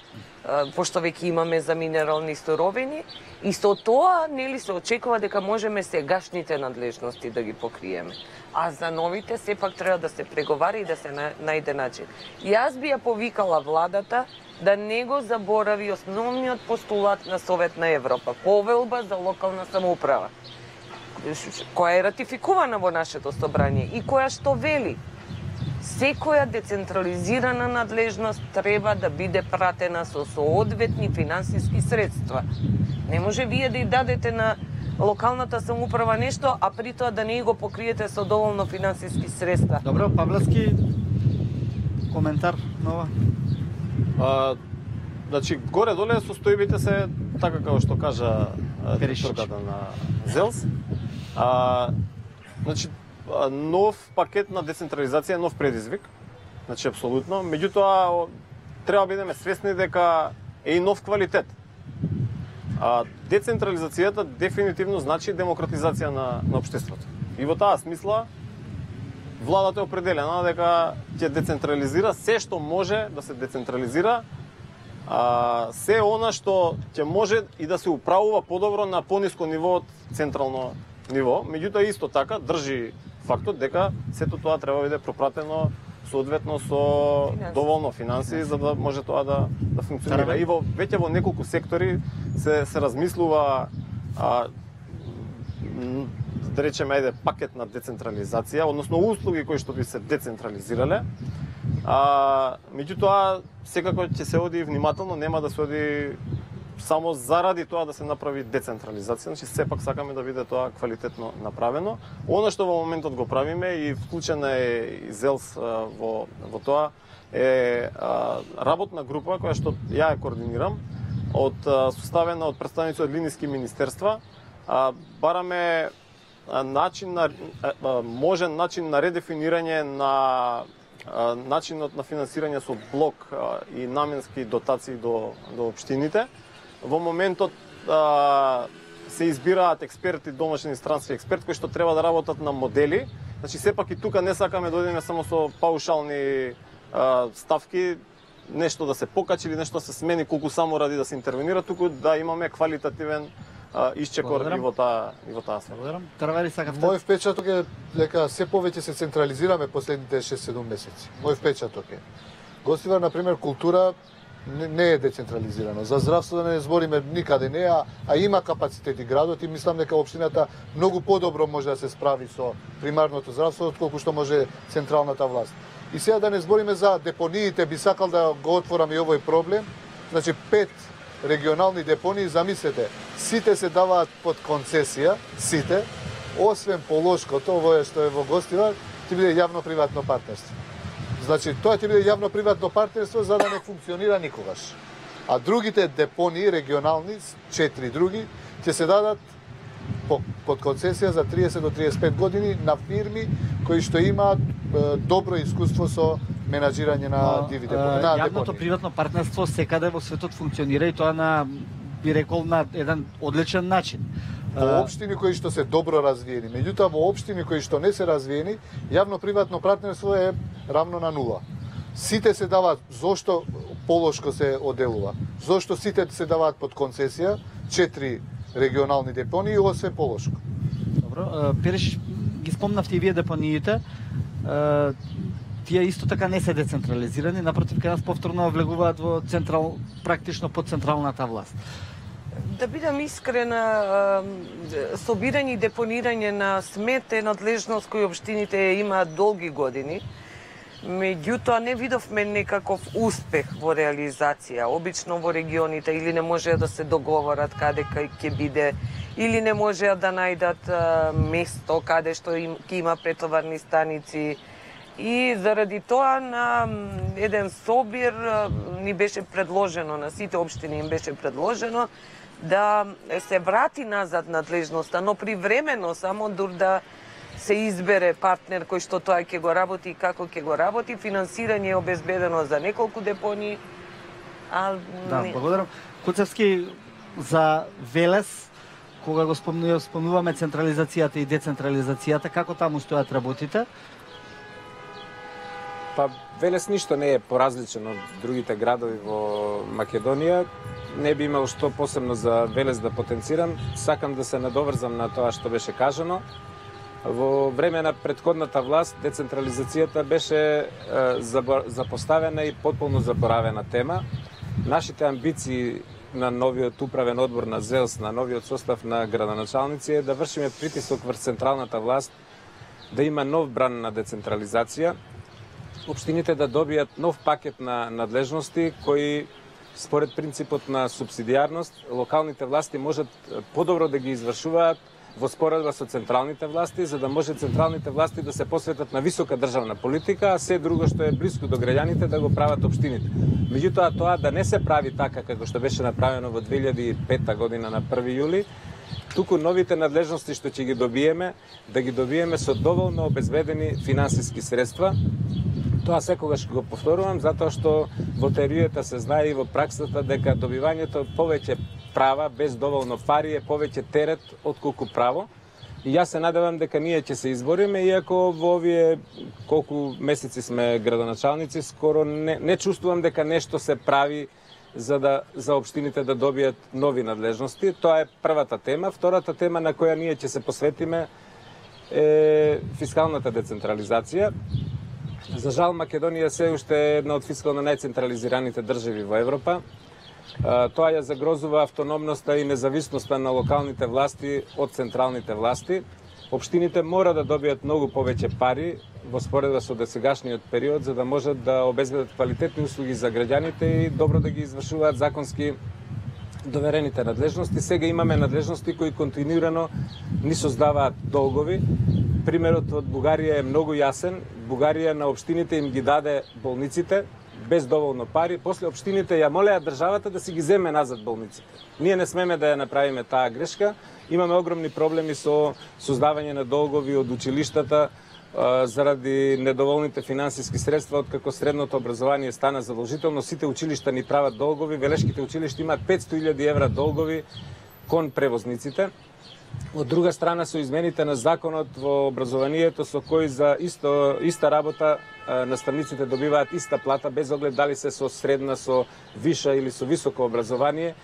пошто веќе имаме за минерални суровини, и со тоа нели се очекува дека можеме сегашните надлежности да ги покриеме. А за новите сепак треба да се преговара и да се најде начин. Јас би ја повикала владата да не го заборави основниот постулат на Совет на Европа, повелба за локална самоуправа, која е ратификувана во нашето собрание и која што вели секоја децентрализирана надлежност треба да биде пратена со соодветни финансиски средства. Не може вие да ја дадете на локалната самоуправа нешто, а при тоа да не го покриете со доволно финансиски средства. Добро, Павлевски, коментар нова? Значи, горе-доле состојбите се така како што кажа директорката на ЗЕЛС. Значи, нов пакет на децентрализација е нов предизвик. Значи, апсолутно. Меѓутоа, треба бидеме свесни дека е и нов квалитет. Децентрализацијата дефинитивно значи демократизација на општеството. И во таа смисла, владата е определена дека ќе децентрализира се што може да се децентрализира, се она што ќе може и да се управува подобро на пониско ниво од централно ниво. Меѓутоа, исто така држи фактот дека сето тоа треба да биде пропратено соодветно со доволно финансии за да може тоа да функционира. И веќе во неколку сектори се размислува да речеме пакет на децентрализација, односно услуги кои што би се децентрализирале. Меѓутоа секако ќе се оди внимателно, нема да се оди само заради тоа да се направи децентрализација, значи сепак сакаме да биде тоа квалитетно направено. Оно што во моментот го правиме и вклучена е и ЗЕЛС во тоа е работна група која што ја ја координирам, составена од представници од линиски министерства. Бараме можен начин на редефинирање на начинот на финансирање со блок и наменски дотации до општините. Во моментот се избираат експерти, домашни и странски експерти, кои што треба да работат на модели. Значи, сепак и тука не сакаме да одиме само со паушални ставки, нешто да се покачи или нешто да се смени колку само ради да се интервенира, туку да имаме квалитативен исчекор и во таа сфера. Мој впечаток е дека се повеќе се централизираме последните 6-7 месеци. Мој впечаток е. Гостивар, например, култура не е децентрализирано. За здравство да не збориме никаде не, а има капацитети градот и мислам дека општината многу подобро може да се справи со примарното здравство отколку што може централната власт. И сега да не збориме за депониите, би сакал да го отворам и овој проблем. Значи 5 регионални депонии, замислете, сите се даваат под концесија, сите, освен Полошкото, овој што е во Гостивар, ќе биде јавно-приватно партнерство. Значи, тоа ќе биде јавно-приватно партнерство за да не функционира никогаш. А другите депонии, регионални, 4 други, ќе се дадат под концесија за 30 до 35 години на фирми кои што имаат добро искуство со менаџирање на диви депонии. Јавното приватно партнерство секаде во светот функционира и тоа би рекол на еден одличен начин. Во општини кои што се добро развиени, меѓутоа во општини кои што не се развиени, јавно-приватно партнерство е равно на нула. Сите се даваат, зошто Полошко се оделува? Зошто сите се даваат под концесија, 4 регионални депонии, освен Полошко? Добро, Переш, ги спомнавте и вие депониите. тие исто така не се децентрализирани, напротив кај нас повторно влегуваат во практично под централната власт. Да бидам искрена, собирање и депонирање на смет е надлежност која општините имаат долги години. Меѓутоа не видовме некаков успех во реализација. Обично во регионите или не можеа да се договорат каде ќе биде, или не можеа да најдат место каде што ќе има претоварни станици. И заради тоа на еден собир ни беше предложено, на сите општини им беше предложено да се врати назад надлежноста, но привремено, само дур да се избере партнер кој што тоа ќе го работи и како ќе го работи. Финансирање е обезбедено за неколку депонии. Да, благодарам. Куцевски, за Велес, кога го спомнуваме централизацијата и децентрализацијата, како таму стојат работите? Па Велес ништо не е поразличен од другите градови во Македонија. Не би имал што посебно за Велес да потенцирам. Сакам да се надоврзам на тоа што беше кажано. Во време на претходната власт децентрализацијата беше запоставена и потполно заборавена тема. Нашите амбиции на новиот управен одбор на ЗЕЛС, на новиот состав на градоначалници е да вршиме притисок врз централната власт, да има нов бран на децентрализација, општините да добијат нов пакет на надлежности кои според принципот на субсидијарност локалните власти можат подобро да ги извршуваат во споредба со централните власти, за да може централните власти да се посветат на висока државна политика, а се друго што е близко до граѓаните да го прават општините. Меѓутоа тоа да не се прави така како што беше направено во 2005 година на 1 јули, туку новите надлежности што ќе ги добиеме, да ги добиеме со доволно обезбедени финансиски средства. Тоа секогаш го повторувам, затоа што во теоријата се знае и во праксата дека добивањето повеќе права без доволно пари е повеќе терет отколку право. И јас се надевам дека ние ќе се избориме, иако во овие колку месеци сме градоначалници, скоро не чувствувам дека нешто се прави за општините да добијат нови надлежности. Тоа е првата тема. Втората тема на која ние ќе се посветиме е фискалната децентрализација. За жал, Македонија се уште е една од фискално најцентрализираните држави во Европа. Тоа ја загрозува автономноста и независноста на локалните власти од централните власти. Општините мора да добијат многу повеќе пари во споредба со досегашниот период, за да можат да обезбедат квалитетни услуги за граѓаните и добро да ги извршуваат законски доверените надлежности. Сега имаме надлежности кои континуирано ни создаваат долгови. Примерот од Бугарија е многу јасен. Бугарија на општините им ги даде болниците без доволно пари. После општините ја молеа државата да си ги земе назад болниците. Ние не смеме да ја направиме таа грешка. Имаме огромни проблеми со создавање на долгови од училиштата заради недоволните финансиски средства, откако средното образование стана задолжително. Сите училишта ни прават долгови. Велешките училишта имаат 500.000 евра долгови кон превозниците. Од друга страна, со измените на законот во образованието, со кој за иста работа наставниците добиваат иста плата, без оглед дали се со средна, со виша или со високо образование.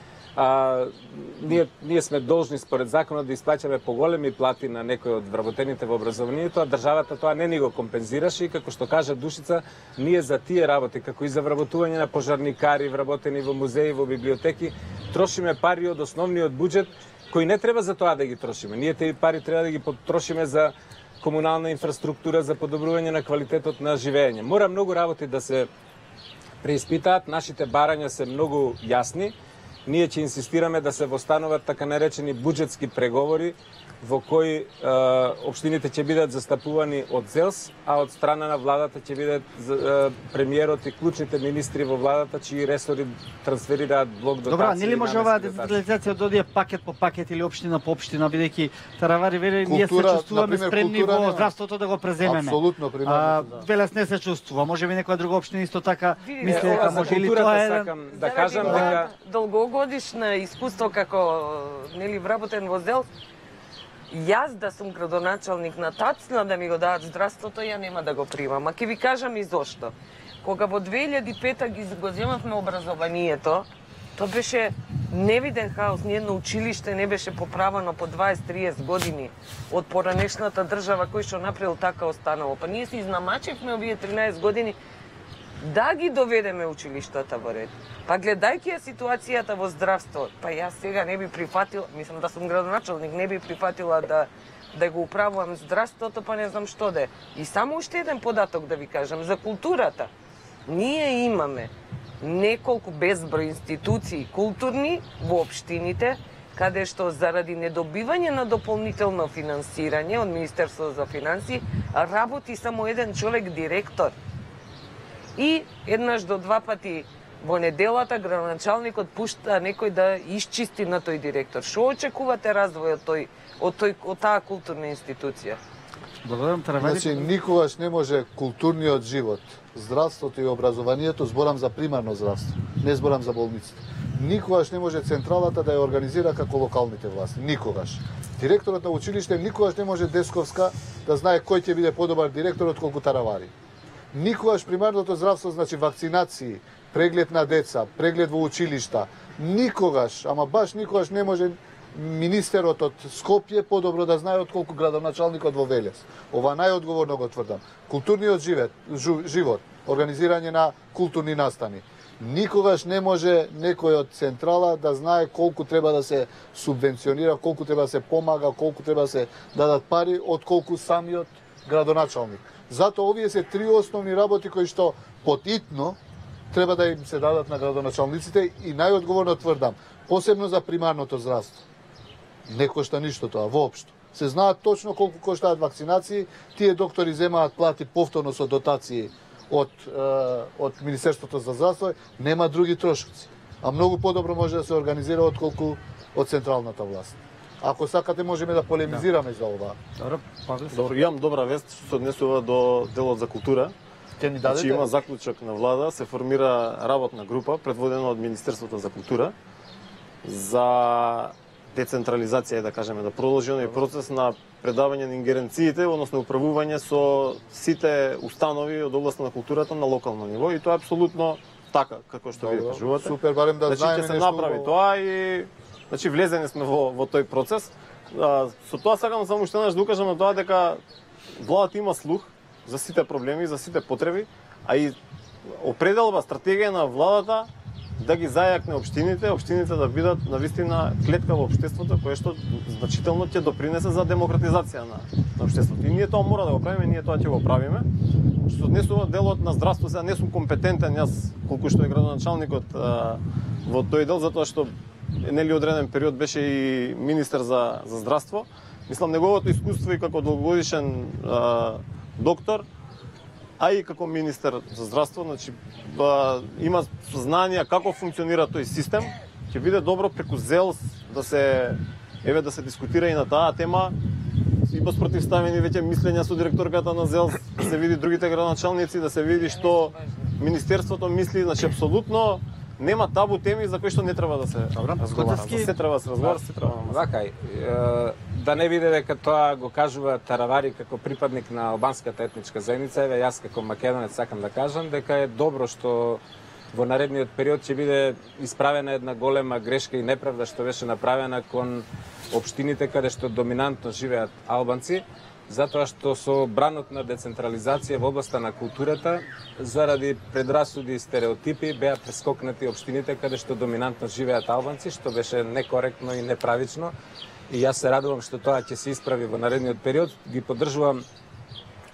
Ние сме должни според законот да исплаќаме поголеми плати на некои од вработените во образованието, а државата тоа не ни го компензираше и како што кажа Душица, ние за тие работи, како и за вработување на пожарникари, вработени во музеи, во библиотеки, трошиме пари од основниот буџет, кои не треба за тоа да ги трошиме. Ние тези пари треба да ги потрошиме за комунална инфраструктура, за подобрување на квалитетот на живење. Мора многу работи да се преиспитаат, нашите барања се многу јасни. Ние ќе инсистираме да се востануват така наречени буџетски преговори во кои општините ќе бидат застапувани од ЗЕЛС, а од страна на владата ќе бидат премиерот и клучните министри во владата чии ресори трансферираат блок дотации. Добра, нели може оваа децентрализација да одие пакет по пакет или општина по општина, бидејќи Таравари вели ние се чувствуваме спремни во здравството да го преземеме. Апсолутно примерно. Велес не се чувствува. Може би некоја друга општина исто така мисли дека може или тоа е сакам да кажам дека долгогодишна искуство како нели вработен во ЗЕЛС. Јас да сум градоначалник на Тацна да ми го дадат здравството, ја нема да го примам. А ќе ви кажам и зошто. Кога во 2005 го земавме образованието, тоа беше невиден хаос, ниедно училиште не беше поправено по 20-30 години од поранешната држава кој што направил така останало. Па ние се изнамачевме овие 13 години да ги доведеме училиштата во ред. Па гледајќи ја ситуацијата во здравство, па јас сега не би прифатила, мислам да сум градоначалник, не би прифатила да го управувам здравството, па не знам што да е. И само уште еден податок да ви кажам за културата. Ние имаме неколку безброј институции културни во општините, каде што заради недобивање на дополнително финансирање од Министерството за финансии работи само еден човек директор. И еднаш до два пати во неделата градоначалникот пушта некој да исчисти на тој директор. Што очекувате развој од таа културна институција? Благодарам, Таравари. Значи, никогаш не може културниот живот, здравството и образованието, зборам за примарно здравство, не зборам за болниците. Никогаш не може централата да ја организира како локалните власти. Никогаш. Директорот на училиште никогаш не може Десковска да знае кој ќе биде подобар директор од колку Таравари. Никогаш примарното здравство, значи вакцинации, преглед на деца, преглед во училишта, никогаш, ама баш никогаш не може министерот од Скопје подобро да знае од колку градоначалникот во Велес. Ова најодговорно го тврдам. Културниот живот, организирање на културни настани. Никогаш не може некој од централа да знае колку треба да се субвенционира, колку треба да се помага, колку треба да се дадат пари, од колку самиот градоначалник. Затоа овие се три основни работи кои што потитно треба да им се дадат на градоначалниците и најодговорно тврдам, посебно за примарното здравство. Не кошта ништо тоа, воопшто. Се знаат точно колку коштаат вакцинации, тие доктори земаат плати повторно со дотации од Министерството за здравство, нема други трошоци. А многу подобро може да се организира отколку од централната власт. Ако сакате можеме да полемизираме за ова. Добро, имам добра вест што се однесува до делот за култура. Ќе ни дадете? Значи има заклучок на влада, се формира работна група предводена од Министерството за култура за децентрализација, да кажеме, да продолжи оној процес на предавање на ингеренциите, односно управување со сите установи од областа на културата на локално ниво и тоа е апсолутно така како што вие кажувате. Супер, барем да знаеме нешто. Значи ќе се направи тоа и значи влезени сме во тој процес. Со тоа сакам само уште еднаш да укажам на тоа дека владата има слух за сите проблеми, за сите потреби, а и определба, стратегија на владата да ги зајакне општините да бидат навистина клетка во општеството, кое што значително ќе допринесе за демократизација на општеството. И ние тоа мора да го правиме, ние тоа ќе го правиме. Што однесува делот на здравство, сега не сум компетентен јас колку што е градоначалникот во тој дел, затоа што нели одреден период беше и министер за здравство. Мислам неговото искуство и како долгогодишен доктор, а и како министер за здравство, значи има знанија како функционира тој систем. Ќе биде добро преку ЗЕЛС да се дискутира и на таа тема. Има спротивставени веќе мислења со директорката на ЗЕЛС, да се види другите градоначалници, да се види што министерството мисли, значи апсолутно нема табу теми за кои што не треба да се разговара. Се треба да се разговара, се треба. Вака, да не биде дека тоа го кажува Таравари како припадник на албанската етничка заедница, еве јас како македонец сакам да кажам дека е добро што во наредниот период ќе биде исправена една голема грешка и неправда што беше направена кон општините каде што доминантно живеат албанци, затоа што со бранот на децентрализација во областа на културата, заради предрасуди и стереотипи, беа прескокнати општините каде што доминантно живеат албанци, што беше некоректно и неправично. И јас се радувам што тоа ќе се исправи во наредниот период. Ги поддржувам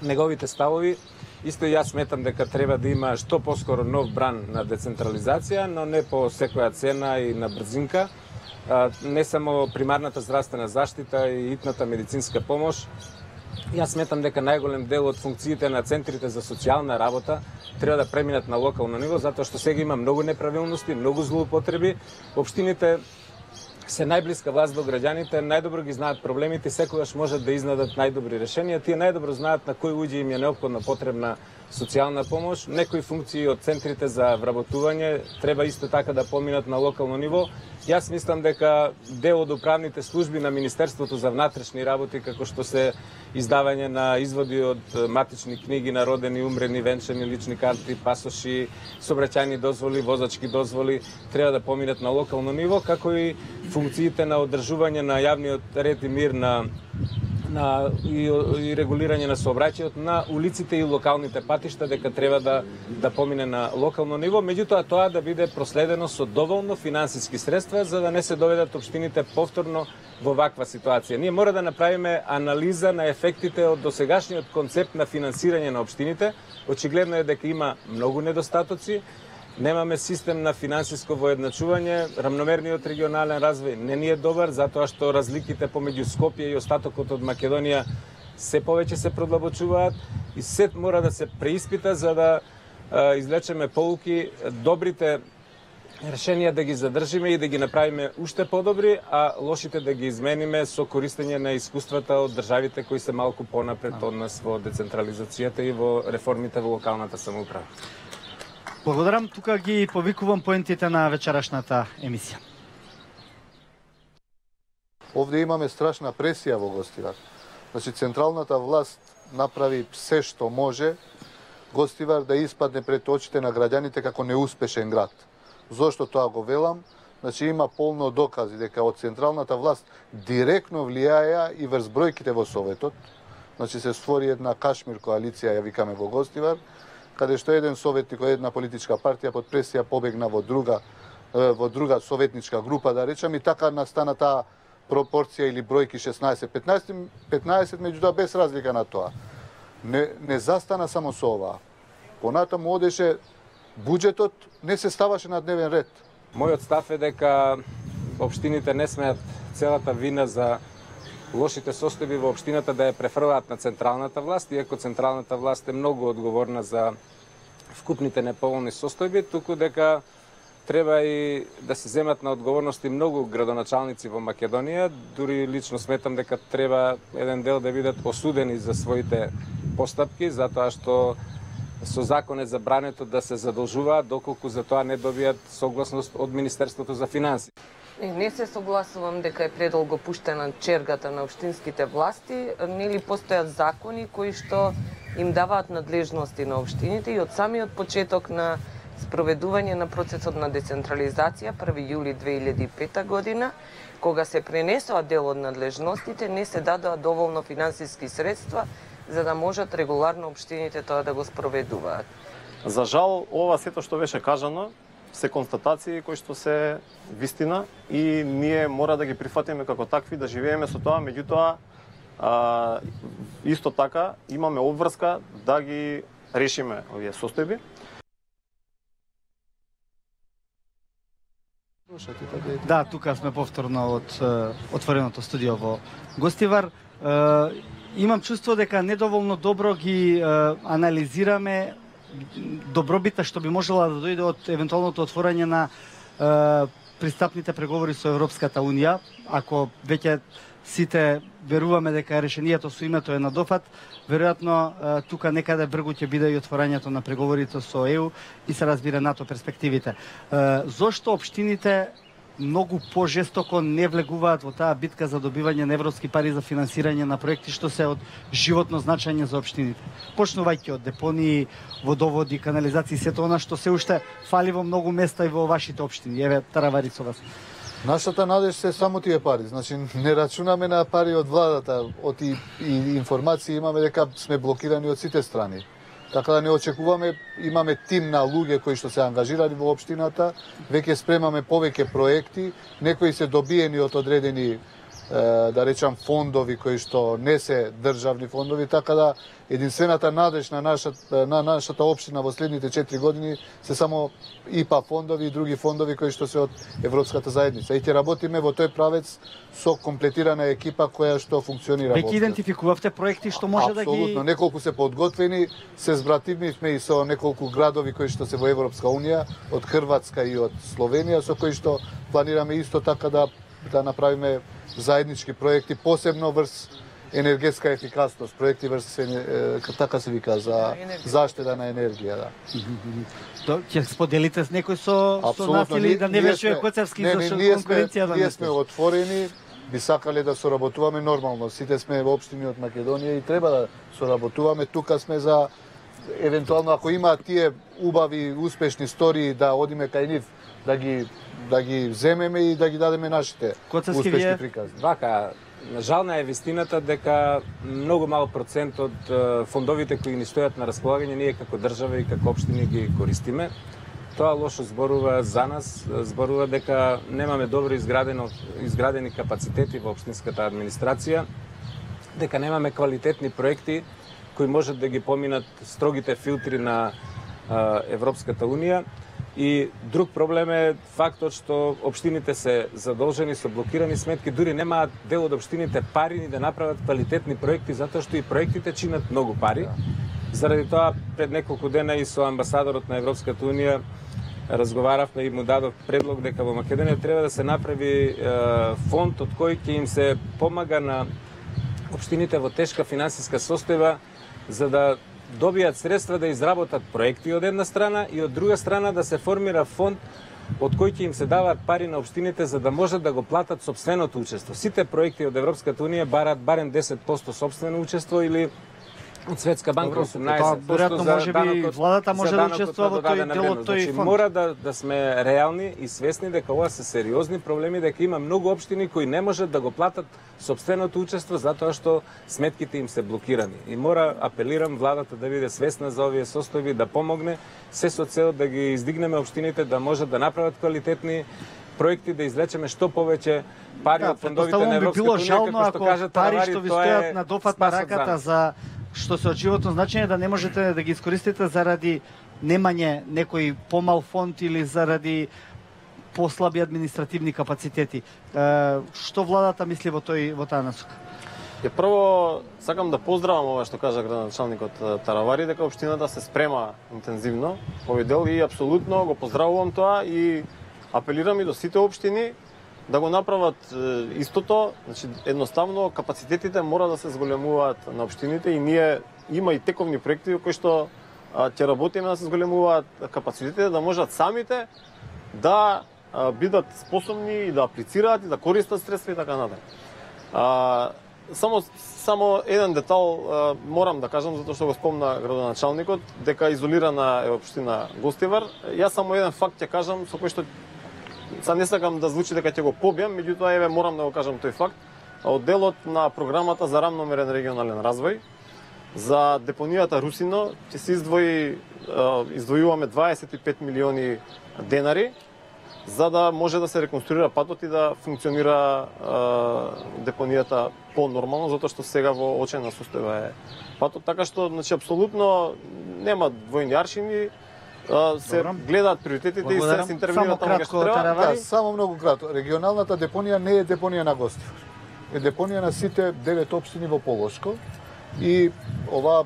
неговите ставови. Исто и јас сметам дека треба да има што поскоро нов бран на децентрализација, но не по секоја цена и на брзинка. Не само примарната здравствена заштита и итната медицинска помош. Јас сметам дека најголем дел од функциите на центрите за социјална работа треба да преминат на локално ниво, затоа што сега има многу неправилности, многу злоупотреби. Општините се најблиска власт до граѓаните, најдобро ги знаат проблемите, секогаш можат да изнадат најдобри решенија. Тие најдобро знаат на кој луѓе им е неопходно потребна социјална помош, некои функции од центрите за вработување треба исто така да поминат на локално ниво. Јас мислам дека дел од управните служби на Министерството за внатрешни работи, како што се издавање на изводи од матични книги на родени, умрени, венчани, лични карти, пасоши, сообраќајни дозволи, возачки дозволи, треба да поминат на локално ниво, како и функциите на одржување на јавниот ред и мир и регулирање на сообраќајот на улиците и локалните патишта, дека треба да помине на локално ниво, меѓутоа тоа да биде проследено со доволно финансиски средства за да не се доведат општините повторно во ваква ситуација. Ние мора да направиме анализа на ефектите од досегашниот концепт на финансирање на општините. Очигледно е дека има многу недостатоци. Немаме систем на финансиско воедначување, рамномерниот регионален развој не ни е добар, затоа што разликите помеѓу Скопје и остатокот од Македонија се повеќе се продлабочуваат и се мора да се преиспита за да извлечеме поуки, добрите решенија да ги задржиме и да ги направиме уште подобри, а лошите да ги измениме со користење на искуствата од државите кои се малку понапред од нас во децентрализацијата и во реформите во локалната самоуправа. Благодарам, тука ги повикувам поентите на вечерашната емисија. Овде имаме страшна пресија во Гостивар. Значи, централната власт направи се што може Гостивар да испадне пред очите на граѓаните како неуспешен град. Зошто тоа го велам? Значи, има полно докази дека од централната власт директно влијаја и врз бројките во Советот. Значи, се створи една Кашмир коалиција, ја викаме во Гостивар, каде што еден советник од една политичка партија под пресија побегна во друга советничка група, да речам, и така настана таа пропорција или бројки 16-15, меѓутоа без разлика на тоа. Не застана само со ова. Понатаму одеше буџетот, не се ставаше на дневен ред. Мојот став е дека општините не смеат целата вина за лошите состојби во општината да ја префрлаат на централната власт, иако централната власт е многу одговорна за вкупните неповолни состојби, туку дека треба и да се земат на одговорности многу градоначалници во Македонија, дури лично сметам дека треба еден дел да бидат осудени за своите постапки, затоа што со закон е забрането да се задолжуваат доколку за тоа не добијат согласност од Министерството за финансии. Не се согласувам дека е предолго пуштена чергата на општинските власти, нели постојат закони кои што им даваат надлежности на општините и од самиот почеток на спроведување на процесот на децентрализација 1 јули 2005 година, кога се пренесоа дел од надлежностите, не се дадоа доволно финансиски средства за да можат регуларно општините тоа да го спроведуваат. За жал, ова сето што беше кажано се констатации кои што се вистина и ние мора да ги прифатиме како такви, да живееме со тоа, меѓутоа исто така имаме обврска да ги решиме овие состојби. Да, тука сме повторно од отвореното студио во Гостивар. Имам чувство дека недоволно добро ги анализираме добробита што би можела да дојде од евентуалното отворање на пристапните преговори со Европската Унија. Ако веќе сите веруваме дека решението со името е на дофат, веројатно тука некаде бргу ќе биде и отворањето на преговорите со ЕУ и се разбира НАТО перспективите. Зошто општините многу пожестоко не влегуваат во таа битка за добивање на европски пари за финансирање на проекти што се од животно значење за општините? Почнувајќи од депонии, водоводи, канализации, сето она што се уште фали во многу места и во вашите општини. Еве, Таравари со вас. Нашата надеж се само тие пари. Значи, не рачунаме на пари од владата, од и информации имаме дека сме блокирани од сите страни. Така да не очекуваме, имаме тим на луѓе кои што се ангажирани во општината, веќе спремаме повеќе проекти, некои се добиени од одредени, да речам, фондови кои што не се државни фондови, така да единствената надеж на нашата општина во следните 4 години се само ИПА фондови и други фондови кои што се од Европската заедница. И ќе работиме во тој правец со комплетирана екипа која што функционира. Веќе идентификувавте проекти што може да ги... Апсолутно, неколку се подготвени, се збративме и со неколку градови кои што се во Европска Унија, од Хрватска и од Словенија, со кои што планираме исто така да направиме заеднички проекти, посебно врз енергетска ефикасност, проекти врз така се вика за заштита на енергија, да. Ќе споделите с некој со нас или да не беше Коцевски за конкуренција да ние сме отворени, би сакале да соработуваме нормално. Сите сме општини од Македонија и треба да соработуваме. Тука сме за евентуално ако има тие убави, успешни истории да одиме кај нив, да ги земеме и да ги дадеме нашите успешни прикази. Вака, жална е вистината дека многу мал процент од фондовите кои ни стојат на располагање ние како држава и како општини ги користиме. Тоа лошо зборува за нас, зборува дека немаме добро изградени капацитети во општинската администрација, дека немаме квалитетни проекти кои можат да ги поминат строгите филтри на Европската Унија. И друг проблем е фактот што општините се задолжени со блокирани сметки, дури немаат дел од општините пари ни да направат квалитетни проекти, затоа што и проектите чинат многу пари. Заради тоа пред неколку дена и со амбасадорот на Европската Унија разговаравме и му дадов предлог дека во Македонија треба да се направи фонд од кој ќе им се помага на општините во тешка финансиска состојба за да добијат средства да изработат проекти од една страна и од друга страна да се формира фонд од кој ќе им се даваат пари на општините за да можат да го платат сопственото учество. Сите проекти од Европската Унија бараат барем 10% сопствено учество или од Светска банка 18% може би владата може да учествува во тој дел од тој фонд. Мора да сме реални и свесни дека ова се сериозни проблеми, дека има многу општини кои не можат да го платат сопственото учество затоа што сметките им се блокирани. И мора, апелирам, владата да биде свесна за овие состојби, да помогне се со цел да ги издигнеме општините да можат да направат квалитетни проекти, да извлечеме што повеќе пари од фондовите на Европската Унија, како што кажат пари што ви стојат на дофат на раката за што се од животно значење да не можете да ги искористите заради немање некој помал фонд или заради послаби административни капацитети. Што владата мисли во таа насока? Прво сакам да поздравам ова што кажа градоначалникот Таравари, дека општината се спрема интензивно овој дел и апсолутно го поздравувам тоа и апелирам и до сите општини да го направат истото, значи едноставно капацитетите мора да се зголемуваат на општините и ние има и тековни проекти во кои што ќе работиме да се зголемуваат капацитетите да можат самите да бидат способни и да аплицираат и да користат средства и така натаму. Само еден детал морам да кажам затоа што го спомна градоначалникот дека изолирана е општина Гостивар. Јас само еден факт ќе кажам со кој што не сакам да звучи дека ќе го побијам, меѓутоа еве морам да го кажам тој факт. Од делот на програмата за рамномерен регионален развој за депонијата Русино ќе се издвојуваме 25 милиони денари за да може да се реконструира патот и да функционира депонијата по-нормално, затоа што сега во очајна состојба е патот, така што значи апсолутно нема двојни аршини. Се гледаат приоритетите и се интервенира таму кај што треба. Само многу кратко. Регионалната депонија не е депонија на Гостивар. Е депонија на сите 9 општини во Полошко и ова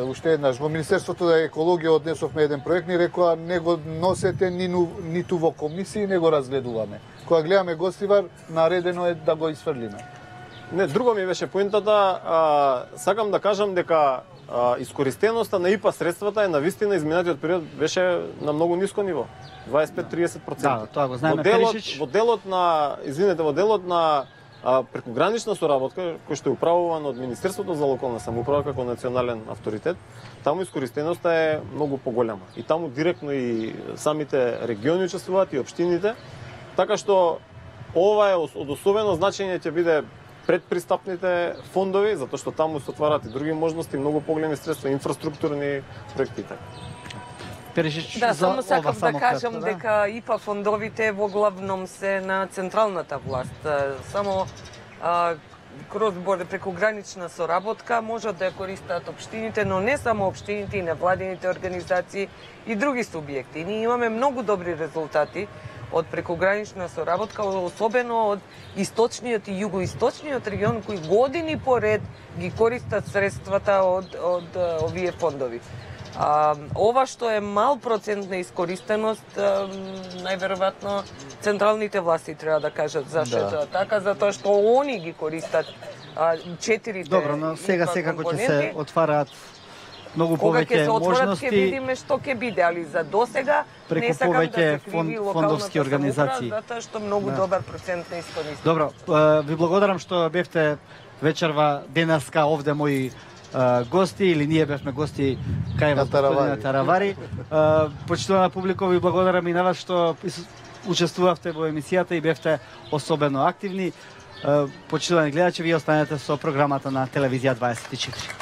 уште еднаш во Министерството за екологија однесовме еден проект, ни рекоа не го носете ниту во комисии, не го разгледуваме. Кога гледаме Гостивар, наредено е да го исфрлиме. Не, друго ми беше поинтата, сакам да кажам дека искористеноста на ИПА средствата е на вистина изминатиот период беше на многу ниско ниво, 25-30%. Да, тоа го знаеме Во делот на прекогранична соработка кој што е управуван од Министерството за локална самоуправа како национален авторитет, таму искористеноста е многу поголема. И таму директно и самите региони учествуваат и општините, така што ова е од особено значење ќе биде предпристапните фондови, затоа што таму се отвараат и други можности, многу поголеми средства, инфраструктурни проекти. Да, само сакам да кажам дека ИПА фондовите во главном се на централната власт. Само кроз прекогранична соработка можат да ја користат општините, но не само општините и невладините организации и други субјекти. Ние имаме многу добри резултати од прекогранична соработка, особено од источниот и југоисточниот регион кои години поред ги користат средствата од овие фондови. Ова што е мал процент на искористеност, најверојатно централните власти треба да кажат зашто е тоа така, затоа што они ги користат четирите Добро, но сега секако ќе се отвараат многу кога ќе повеќе се отворат ќе можности видиме што ќе биде, али за досега преку не сакам да повеќе се криви фондовски организации. затоа што многу добар процент на искористи. Добро, ви благодарам што бевте вечерва денеска овде мои гости, или ние бевме гости кај вас, господине Таравари. Почитувана публика, ви благодарам и на вас што учествувавте во емисијата и бевте особено активни. Почитувани гледачи, вие останете со програмата на Телевизија 24.